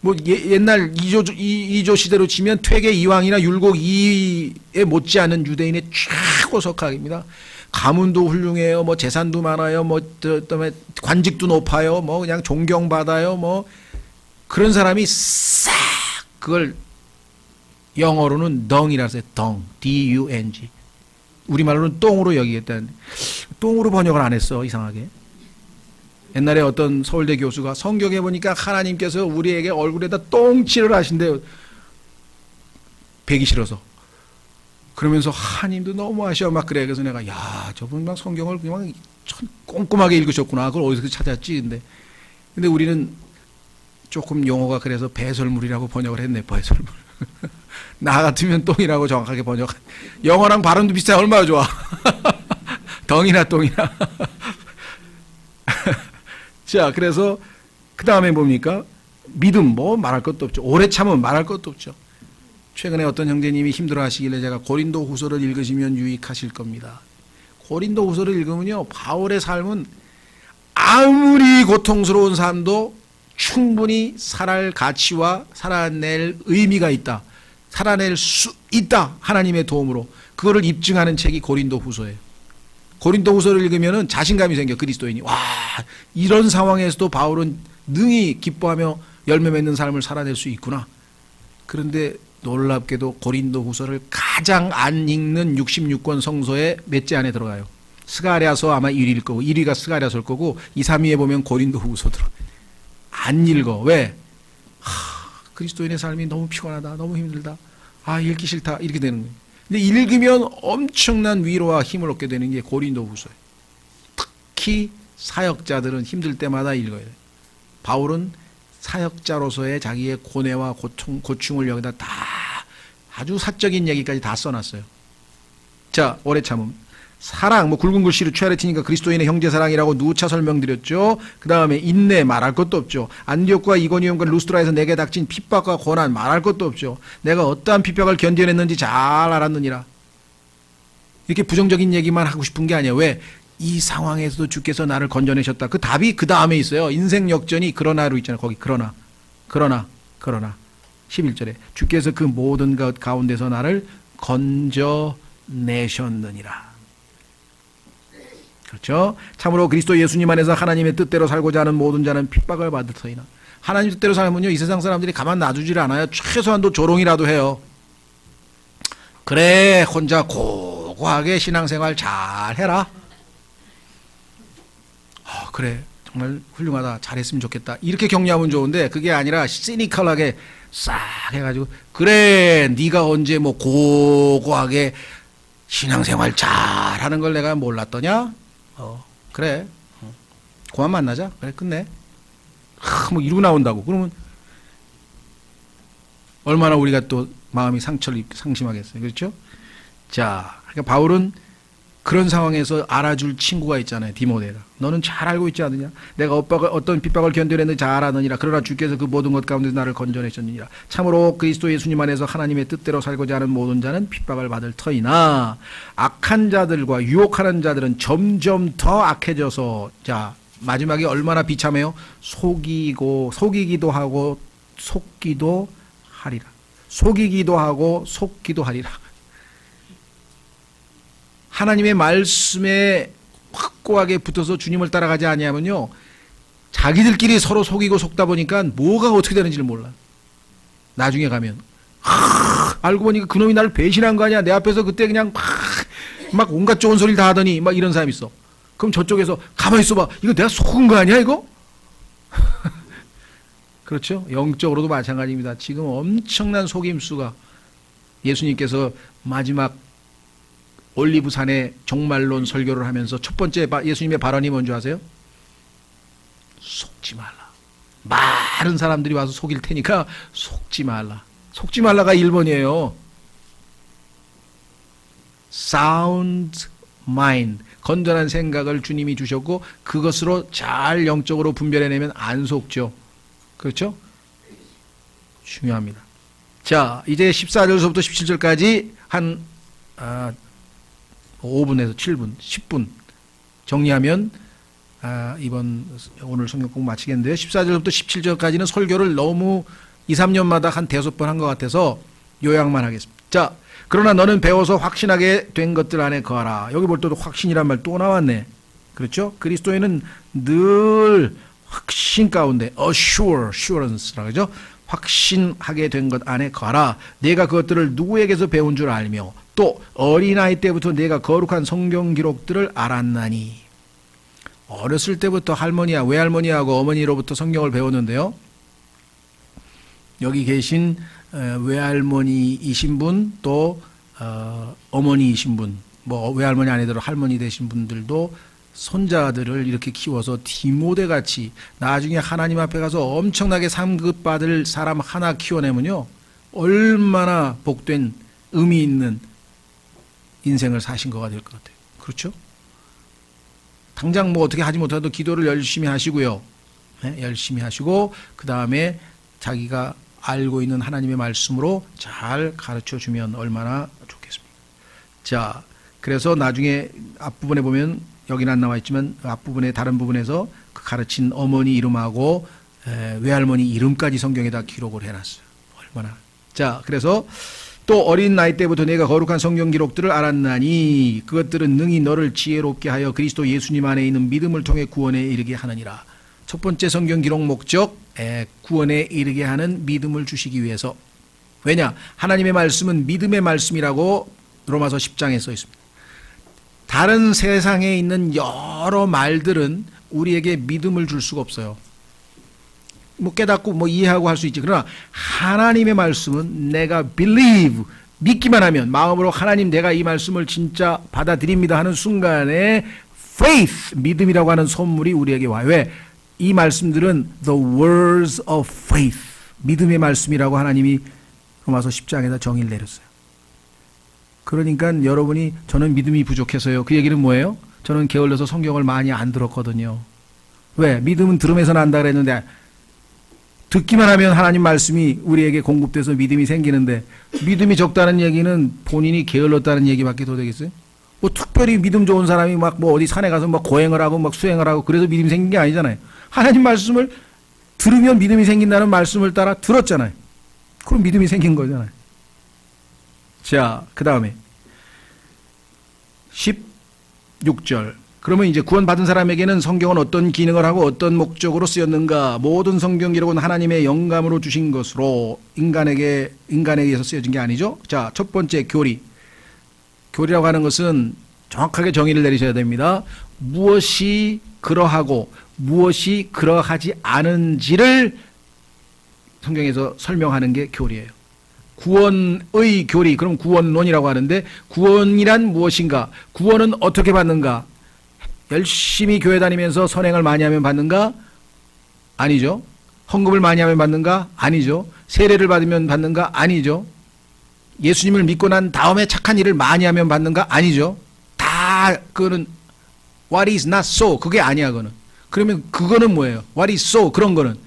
뭐 옛날 이조 시대로 치면 퇴계 이황이나 율곡 이에 못지않은 유대인의 최고 석학입니다. 가문도 훌륭해요. 뭐 재산도 많아요. 뭐 그다음에 관직도 높아요. 뭐 그냥 존경받아요. 뭐 그런 사람이 싹 그걸 영어로는 덩이라서 덩, D-U-N-G. 우리말로는 똥으로 여기겠다는. 똥으로 번역을 안 했어, 이상하게. 옛날에 어떤 서울대 교수가 성경에 보니까 하나님께서 우리에게 얼굴에다 똥칠을 하신대요. 배기 싫어서. 그러면서 하나님도 너무 아쉬워 막 그래. 그래서 내가 저분 막 성경을 그냥 꼼꼼하게 읽으셨구나. 그걸 어디서 찾았지? 근데 우리는 조금 용어가 그래서 배설물이라고 번역을 했네. 배설물. 나 같으면 똥이라고 정확하게 번역한. 영어랑 발음도 비슷해. 얼마나 좋아. 덩이나 똥이나. 자, 그래서 그 다음에 뭡니까? 믿음, 뭐 말할 것도 없죠. 오래 참음 말할 것도 없죠. 최근에 어떤 형제님이 힘들어 하시길래 제가 고린도 후서를 읽으시면 유익하실 겁니다. 고린도 후서를 읽으면요, 바울의 삶은 아무리 고통스러운 삶도 충분히 살아낼 가치와 살아낼 의미가 있다. 살아낼 수 있다. 하나님의 도움으로. 그거를 입증하는 책이 고린도 후서예요. 고린도 후서를 읽으면 자신감이 생겨. 그리스도인이. 와, 이런 상황에서도 바울은 능히 기뻐하며 열매 맺는 삶을 살아낼 수 있구나. 그런데 놀랍게도 고린도 후서를 가장 안 읽는 66권 성서의 몇째 안에 들어가요. 스가랴서 아마 1위일 거고, 1위가 스가랴서일 거고, 2, 3위에 보면 고린도 후서 들어. 안 읽어. 왜? 그리스도인의 삶이 너무 피곤하다. 너무 힘들다. 읽기 싫다. 이렇게 되는 거예요. 근데 읽으면 엄청난 위로와 힘을 얻게 되는 게 고린도 후서예요. 특히 사역자들은 힘들 때마다 읽어야 돼요. 바울은 사역자로서의 자기의 고뇌와 고충을 여기다 다 아주 사적인 얘기까지 다 써놨어요. 자, 오래 참음. 사랑, 뭐 굵은 글씨로 취하레티니까 그리스도인의 형제사랑이라고 누차 설명드렸죠. 그 다음에 인내, 말할 것도 없죠. 안디옥과 이고니온과 루스트라에서 내게 닥친 핍박과 고난, 말할 것도 없죠. 내가 어떠한 핍박을 견뎌냈는지 잘 알았느니라. 이렇게 부정적인 얘기만 하고 싶은 게 아니에요. 왜? 이 상황에서도 주께서 나를 건져내셨다. 그 답이 그 다음에 있어요. 인생 역전이 그러나로 있잖아요. 거기 그러나 11절에 주께서 그 모든 것 가운데서 나를 건져내셨다. 내셨느니라. 그렇죠? 참으로 그리스도 예수님 안에서 하나님의 뜻대로 살고자 하는 모든 자는 핍박을 받을 터이나. 하나님 뜻대로 살면요, 이 세상 사람들이 가만 놔두질 않아요. 최소한도 조롱이라도 해요. 그래, 혼자 고고하게 신앙생활 잘 해라. 그래, 정말 훌륭하다, 잘했으면 좋겠다, 이렇게 격려하면 좋은데, 그게 아니라 시니컬하게 싹 해가지고, 그래, 네가 언제 뭐 고고하게 신앙생활 잘하는 걸 내가 몰랐더냐? 그래, 그만 만나자. 그래, 끝내. 뭐 이러고 나온다고. 그러면 얼마나 우리가 또 마음이 상심하겠어요. 그렇죠? 자, 그러니까 바울은 그런 상황에서 알아줄 친구가 있잖아요. 디모데가. 너는 잘 알고 있지 않느냐? 내가 어떤 핍박을 견뎌냈는지 잘 아느니라. 그러나 주께서 그 모든 것 가운데 나를 건져내셨느니라. 참으로 그리스도 예수님 안에서 하나님의 뜻대로 살고자 하는 모든 자는 핍박을 받을 터이나 악한 자들과 유혹하는 자들은 점점 더 악해져서, 자, 마지막에 얼마나 비참해요? 속이기도 하고 속기도 하리라. 속이기도 하고 속기도 하리라. 하나님의 말씀에 확고하게 붙어서 주님을 따라가지 아니하면요, 자기들끼리 서로 속이고 속다 보니까 뭐가 어떻게 되는지를 몰라. 나중에 가면 알고 보니까 그놈이 나를 배신한 거 아니야. 내 앞에서 그때 그냥 막 온갖 좋은 소리를 다 하더니 막 이런 사람이 있어. 그럼 저쪽에서 가만히 있어봐, 이거 내가 속은 거 아니야 이거? 그렇죠? 영적으로도 마찬가지입니다. 지금 엄청난 속임수가, 예수님께서 마지막 올리브산에 종말론 설교를 하면서 첫 번째 예수님의 발언이 뭔지 아세요? 속지 말라. 많은 사람들이 와서 속일 테니까 속지 말라. 속지 말라가 1번이에요. sound mind, 건전한 생각을 주님이 주셨고 그것으로 잘 영적으로 분별해내면 안 속죠. 그렇죠? 중요합니다. 자, 이제 14절서부터 17절까지 한 5분에서 7분, 10분 정리하면 오늘 성경 공부 마치겠는데요. 14절부터 17절까지는 설교를 너무 2, 3년마다 한 5번 한 것 같아서 요약만 하겠습니다. 자, 그러나 너는 배워서 확신하게 된 것들 안에 거하라. 여기 볼 때도 확신이란 말 또 나왔네. 그렇죠? 그리스도에는 늘 확신 가운데 assurance라고 하죠. 확신하게 된 것 안에 거하라. 내가 그것들을 누구에게서 배운 줄 알며 또 어린아이 때부터 내가 거룩한 성경 기록들을 알았나니. 어렸을 때부터 할머니야, 외할머니하고 어머니로부터 성경을 배웠는데요. 여기 계신 외할머니이신 분, 또 어머니이신 분, 뭐 외할머니 아니더라도 할머니 되신 분들도 손자들을 이렇게 키워서 디모데 같이 나중에 하나님 앞에 가서 엄청나게 상급받을 사람 하나 키워내면요, 얼마나 복된 의미 있는 인생을 사신 거가 될 것 같아요. 그렇죠? 당장 뭐 어떻게 하지 못해도 기도를 열심히 하시고요. 네? 열심히 하시고 그 다음에 자기가 알고 있는 하나님의 말씀으로 잘 가르쳐주면 얼마나 좋겠습니까? 자, 그래서 나중에 앞부분에 보면 여기는 안 나와 있지만 앞부분에 다른 부분에서 그 가르친 어머니 이름하고 외할머니 이름까지 성경에다 기록을 해놨어요. 얼마나. 자, 그래서 또 어린 나이 때부터 내가 거룩한 성경 기록들을 알았나니 그것들은 능히 너를 지혜롭게 하여 그리스도 예수님 안에 있는 믿음을 통해 구원에 이르게 하느니라. 첫 번째 성경 기록 목적, 구원에 이르게 하는 믿음을 주시기 위해서. 왜냐? 하나님의 말씀은 믿음의 말씀이라고 로마서 10장에 써 있습니다. 다른 세상에 있는 여러 말들은 우리에게 믿음을 줄 수가 없어요. 뭐 깨닫고 뭐 이해하고 할 수 있지. 그러나 하나님의 말씀은 내가 believe, 믿기만 하면, 마음으로 하나님 내가 이 말씀을 진짜 받아들입니다 하는 순간에 faith, 믿음이라고 하는 선물이 우리에게 와요. 왜? 이 말씀들은 the words of faith, 믿음의 말씀이라고 하나님이 로마서 10장에다 정의를 내렸어요. 그러니까 여러분이 저는 믿음이 부족해서요, 그 얘기는 뭐예요? 저는 게을러서 성경을 많이 안 들었거든요. 왜? 믿음은 들음에서 난다 그랬는데 듣기만 하면 하나님 말씀이 우리에게 공급돼서 믿음이 생기는데, 믿음이 적다는 얘기는 본인이 게을렀다는 얘기밖에 더 되겠어요? 뭐 특별히 믿음 좋은 사람이 막 뭐 어디 산에 가서 막 고행을 하고 막 수행을 하고 그래서 믿음이 생긴 게 아니잖아요. 하나님 말씀을 들으면 믿음이 생긴다는 말씀을 따라 들었잖아요. 그럼 믿음이 생긴 거잖아요. 자, 그 다음에 16절. 그러면 이제 구원받은 사람에게는 성경은 어떤 기능을 하고 어떤 목적으로 쓰였는가? 모든 성경 기록은 하나님의 영감으로 주신 것으로 인간에게 의해서 쓰여진 게 아니죠. 자, 첫 번째 교리. 교리라고 하는 것은 정확하게 정의를 내리셔야 됩니다. 무엇이 그러하고 무엇이 그러하지 않은지를 성경에서 설명하는 게 교리예요. 구원의 교리, 그럼 구원론이라고 하는데 구원이란 무엇인가? 구원은 어떻게 받는가? 열심히 교회 다니면서 선행을 많이 하면 받는가? 아니죠. 헌금을 많이 하면 받는가? 아니죠. 세례를 받으면 받는가? 아니죠. 예수님을 믿고 난 다음에 착한 일을 많이 하면 받는가? 아니죠. 다 그거는 what is not so, 그게 아니야. 그거는. 그러면 그거는 뭐예요? what is so, 그런 거는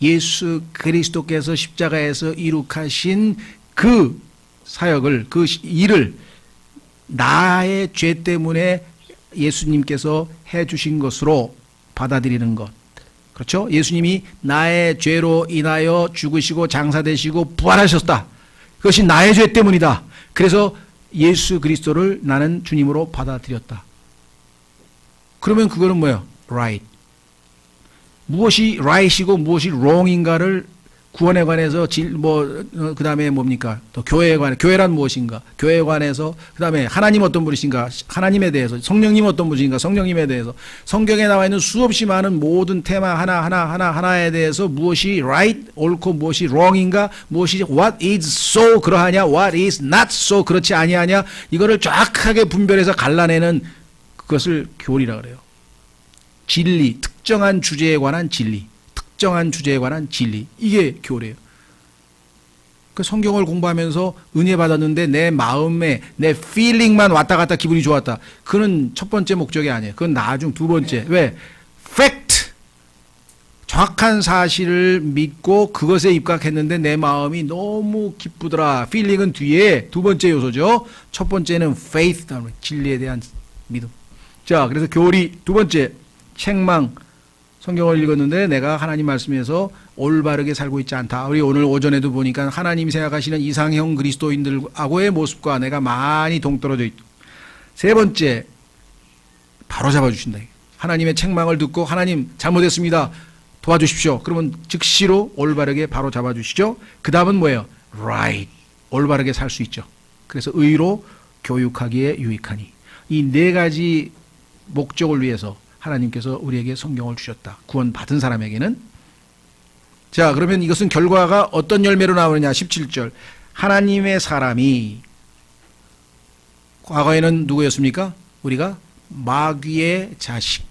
예수 그리스도께서 십자가에서 이룩하신 그 사역을, 그 일을 나의 죄 때문에 예수님께서 해주신 것으로 받아들이는 것. 그렇죠? 예수님이 나의 죄로 인하여 죽으시고 장사되시고 부활하셨다. 그것이 나의 죄 때문이다. 그래서 예수 그리스도를 나는 주님으로 받아들였다. 그러면 그거는 뭐예요? right. 무엇이 right이고 무엇이 wrong인가를 구원에 관해서 그 다음에 뭡니까? 또 교회에 관해, 교회란 무엇인가? 교회에 관해서, 그 다음에 하나님 어떤 분이신가? 하나님에 대해서, 성령님 어떤 분이신가? 성령님에 대해서, 성경에 나와 있는 수없이 많은 모든 테마 하나에 대해서 무엇이 right, 옳고 무엇이 wrong인가? 무엇이 what is so 그러하냐? what is not so 그렇지 아니하냐? 이거를 정확하게 분별해서 갈라내는 그것을 교리라 그래요. 진리, 특정한 주제에 관한 진리. 특정한 주제에 관한 진리, 이게 교리예요. 그 성경을 공부하면서 은혜 받았는데 내 마음에 내 feeling만 왔다 갔다 기분이 좋았다. 그건 첫 번째 목적이 아니에요. 그건 나중 두 번째. 왜? fact. 정확한 사실을 믿고 그것에 입각했는데 내 마음이 너무 기쁘더라. feeling은 뒤에 두 번째 요소죠. 첫 번째는 faith, 진리에 대한 믿음. 자, 그래서 교리 두 번째, 책망. 성경을 읽었는데 내가 하나님 말씀에서 올바르게 살고 있지 않다. 우리 오늘 오전에도 보니까 하나님이 생각하시는 이상형 그리스도인들하고의 모습과 내가 많이 동떨어져 있다. 세 번째, 바로 잡아주신다. 하나님의 책망을 듣고 하나님 잘못했습니다. 도와주십시오. 그러면 즉시로 올바르게 바로 잡아주시죠. 그 다음은 뭐예요? right. 올바르게 살 수 있죠. 그래서 의로 교육하기에 유익하니. 이 네 가지 목적을 위해서 하나님께서 우리에게 성경을 주셨다. 구원 받은 사람에게는. 자, 그러면 이것은 결과가 어떤 열매로 나오느냐. 17절. 하나님의 사람이 과거에는 누구였습니까? 우리가 마귀의 자식.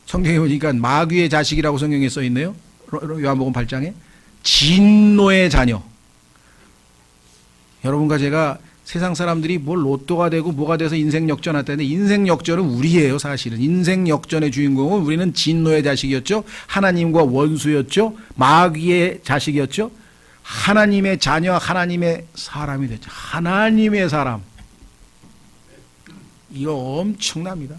성경에 보니까 마귀의 자식이라고 성경에 써 있네요. 요한복음 8장에. 진노의 자녀. 여러분과 제가 세상 사람들이 뭘 로또가 되고 뭐가 돼서 인생 역전했다는데 인생 역전은 우리예요. 사실은 인생 역전의 주인공은 우리는 진노의 자식이었죠. 하나님과 원수였죠. 마귀의 자식이었죠. 하나님의 자녀, 하나님의 사람이 됐죠. 하나님의 사람. 이거 엄청납니다.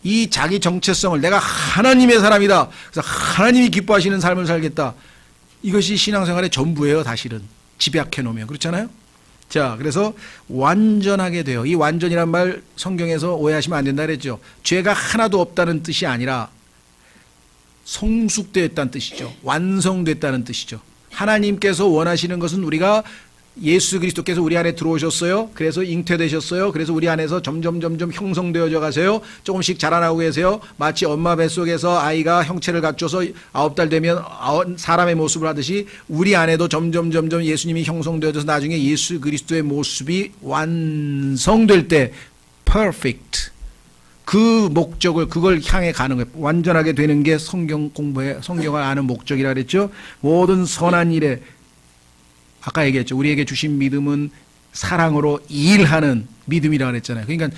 이 자기 정체성을 내가 하나님의 사람이다. 그래서 하나님이 기뻐하시는 삶을 살겠다. 이것이 신앙생활의 전부예요. 사실은 집약해 놓으면. 그렇잖아요. 자, 그래서 완전하게 돼요. 이 완전이란 말 성경에서 오해하시면 안 된다 그랬죠. 죄가 하나도 없다는 뜻이 아니라 성숙되었다는 뜻이죠. 완성됐다는 뜻이죠. 하나님께서 원하시는 것은 우리가 예수 그리스도께서 우리 안에 들어오셨어요. 그래서 잉태되셨어요. 그래서 우리 안에서 점점 형성되어져 가세요. 조금씩 자라나고 계세요. 마치 엄마 뱃속에서 아이가 형체를 갖춰서 9달 되면 사람의 모습을 하듯이 우리 안에도 점점 예수님이 형성되어져서 나중에 예수 그리스도의 모습이 완성될 때 perfect. 그 목적을, 그걸 향해 가는 거예요. 완전하게 되는 게 성경을 아는 목적이라 그랬죠. 모든 선한 일에, 아까 얘기했죠. 우리에게 주신 믿음은 사랑으로 일하는 믿음이라고 그랬잖아요. 그러니까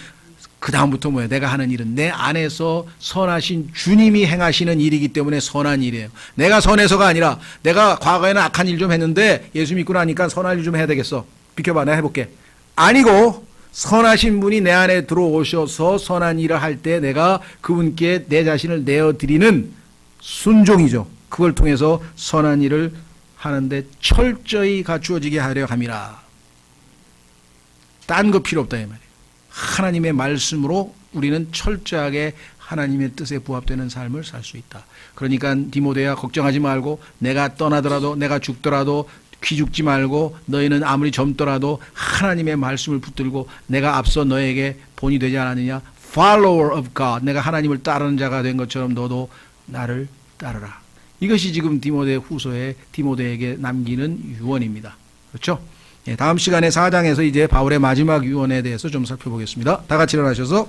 그 다음부터 뭐예요? 내가 하는 일은 내 안에서 선하신 주님이 행하시는 일이기 때문에 선한 일이에요. 내가 선해서가 아니라 내가 과거에는 악한 일 좀 했는데 예수 믿고 나니까 선한 일 좀 해야 되겠어. 비켜봐, 내가 해볼게. 아니고 선하신 분이 내 안에 들어오셔서 선한 일을 할 때 내가 그분께 내 자신을 내어드리는 순종이죠. 그걸 통해서 선한 일을 하는데 철저히 갖추어지게 하려 함이라. 딴 거 필요 없다 이 말이에요. 하나님의 말씀으로 우리는 철저하게 하나님의 뜻에 부합되는 삶을 살 수 있다. 그러니까 디모데야 걱정하지 말고 내가 떠나더라도 내가 죽더라도 기죽지 말고 너희는 아무리 젊더라도 하나님의 말씀을 붙들고 내가 앞서 너에게 본이 되지 않았느냐. Follower of God. 내가 하나님을 따르는 자가 된 것처럼 너도 나를 따르라. 이것이 지금 디모데 후서에 디모데에게 남기는 유언입니다. 그렇죠? 다음 시간에 4장에서 이제 바울의 마지막 유언에 대해서 좀 살펴보겠습니다. 다 같이 일어나셔서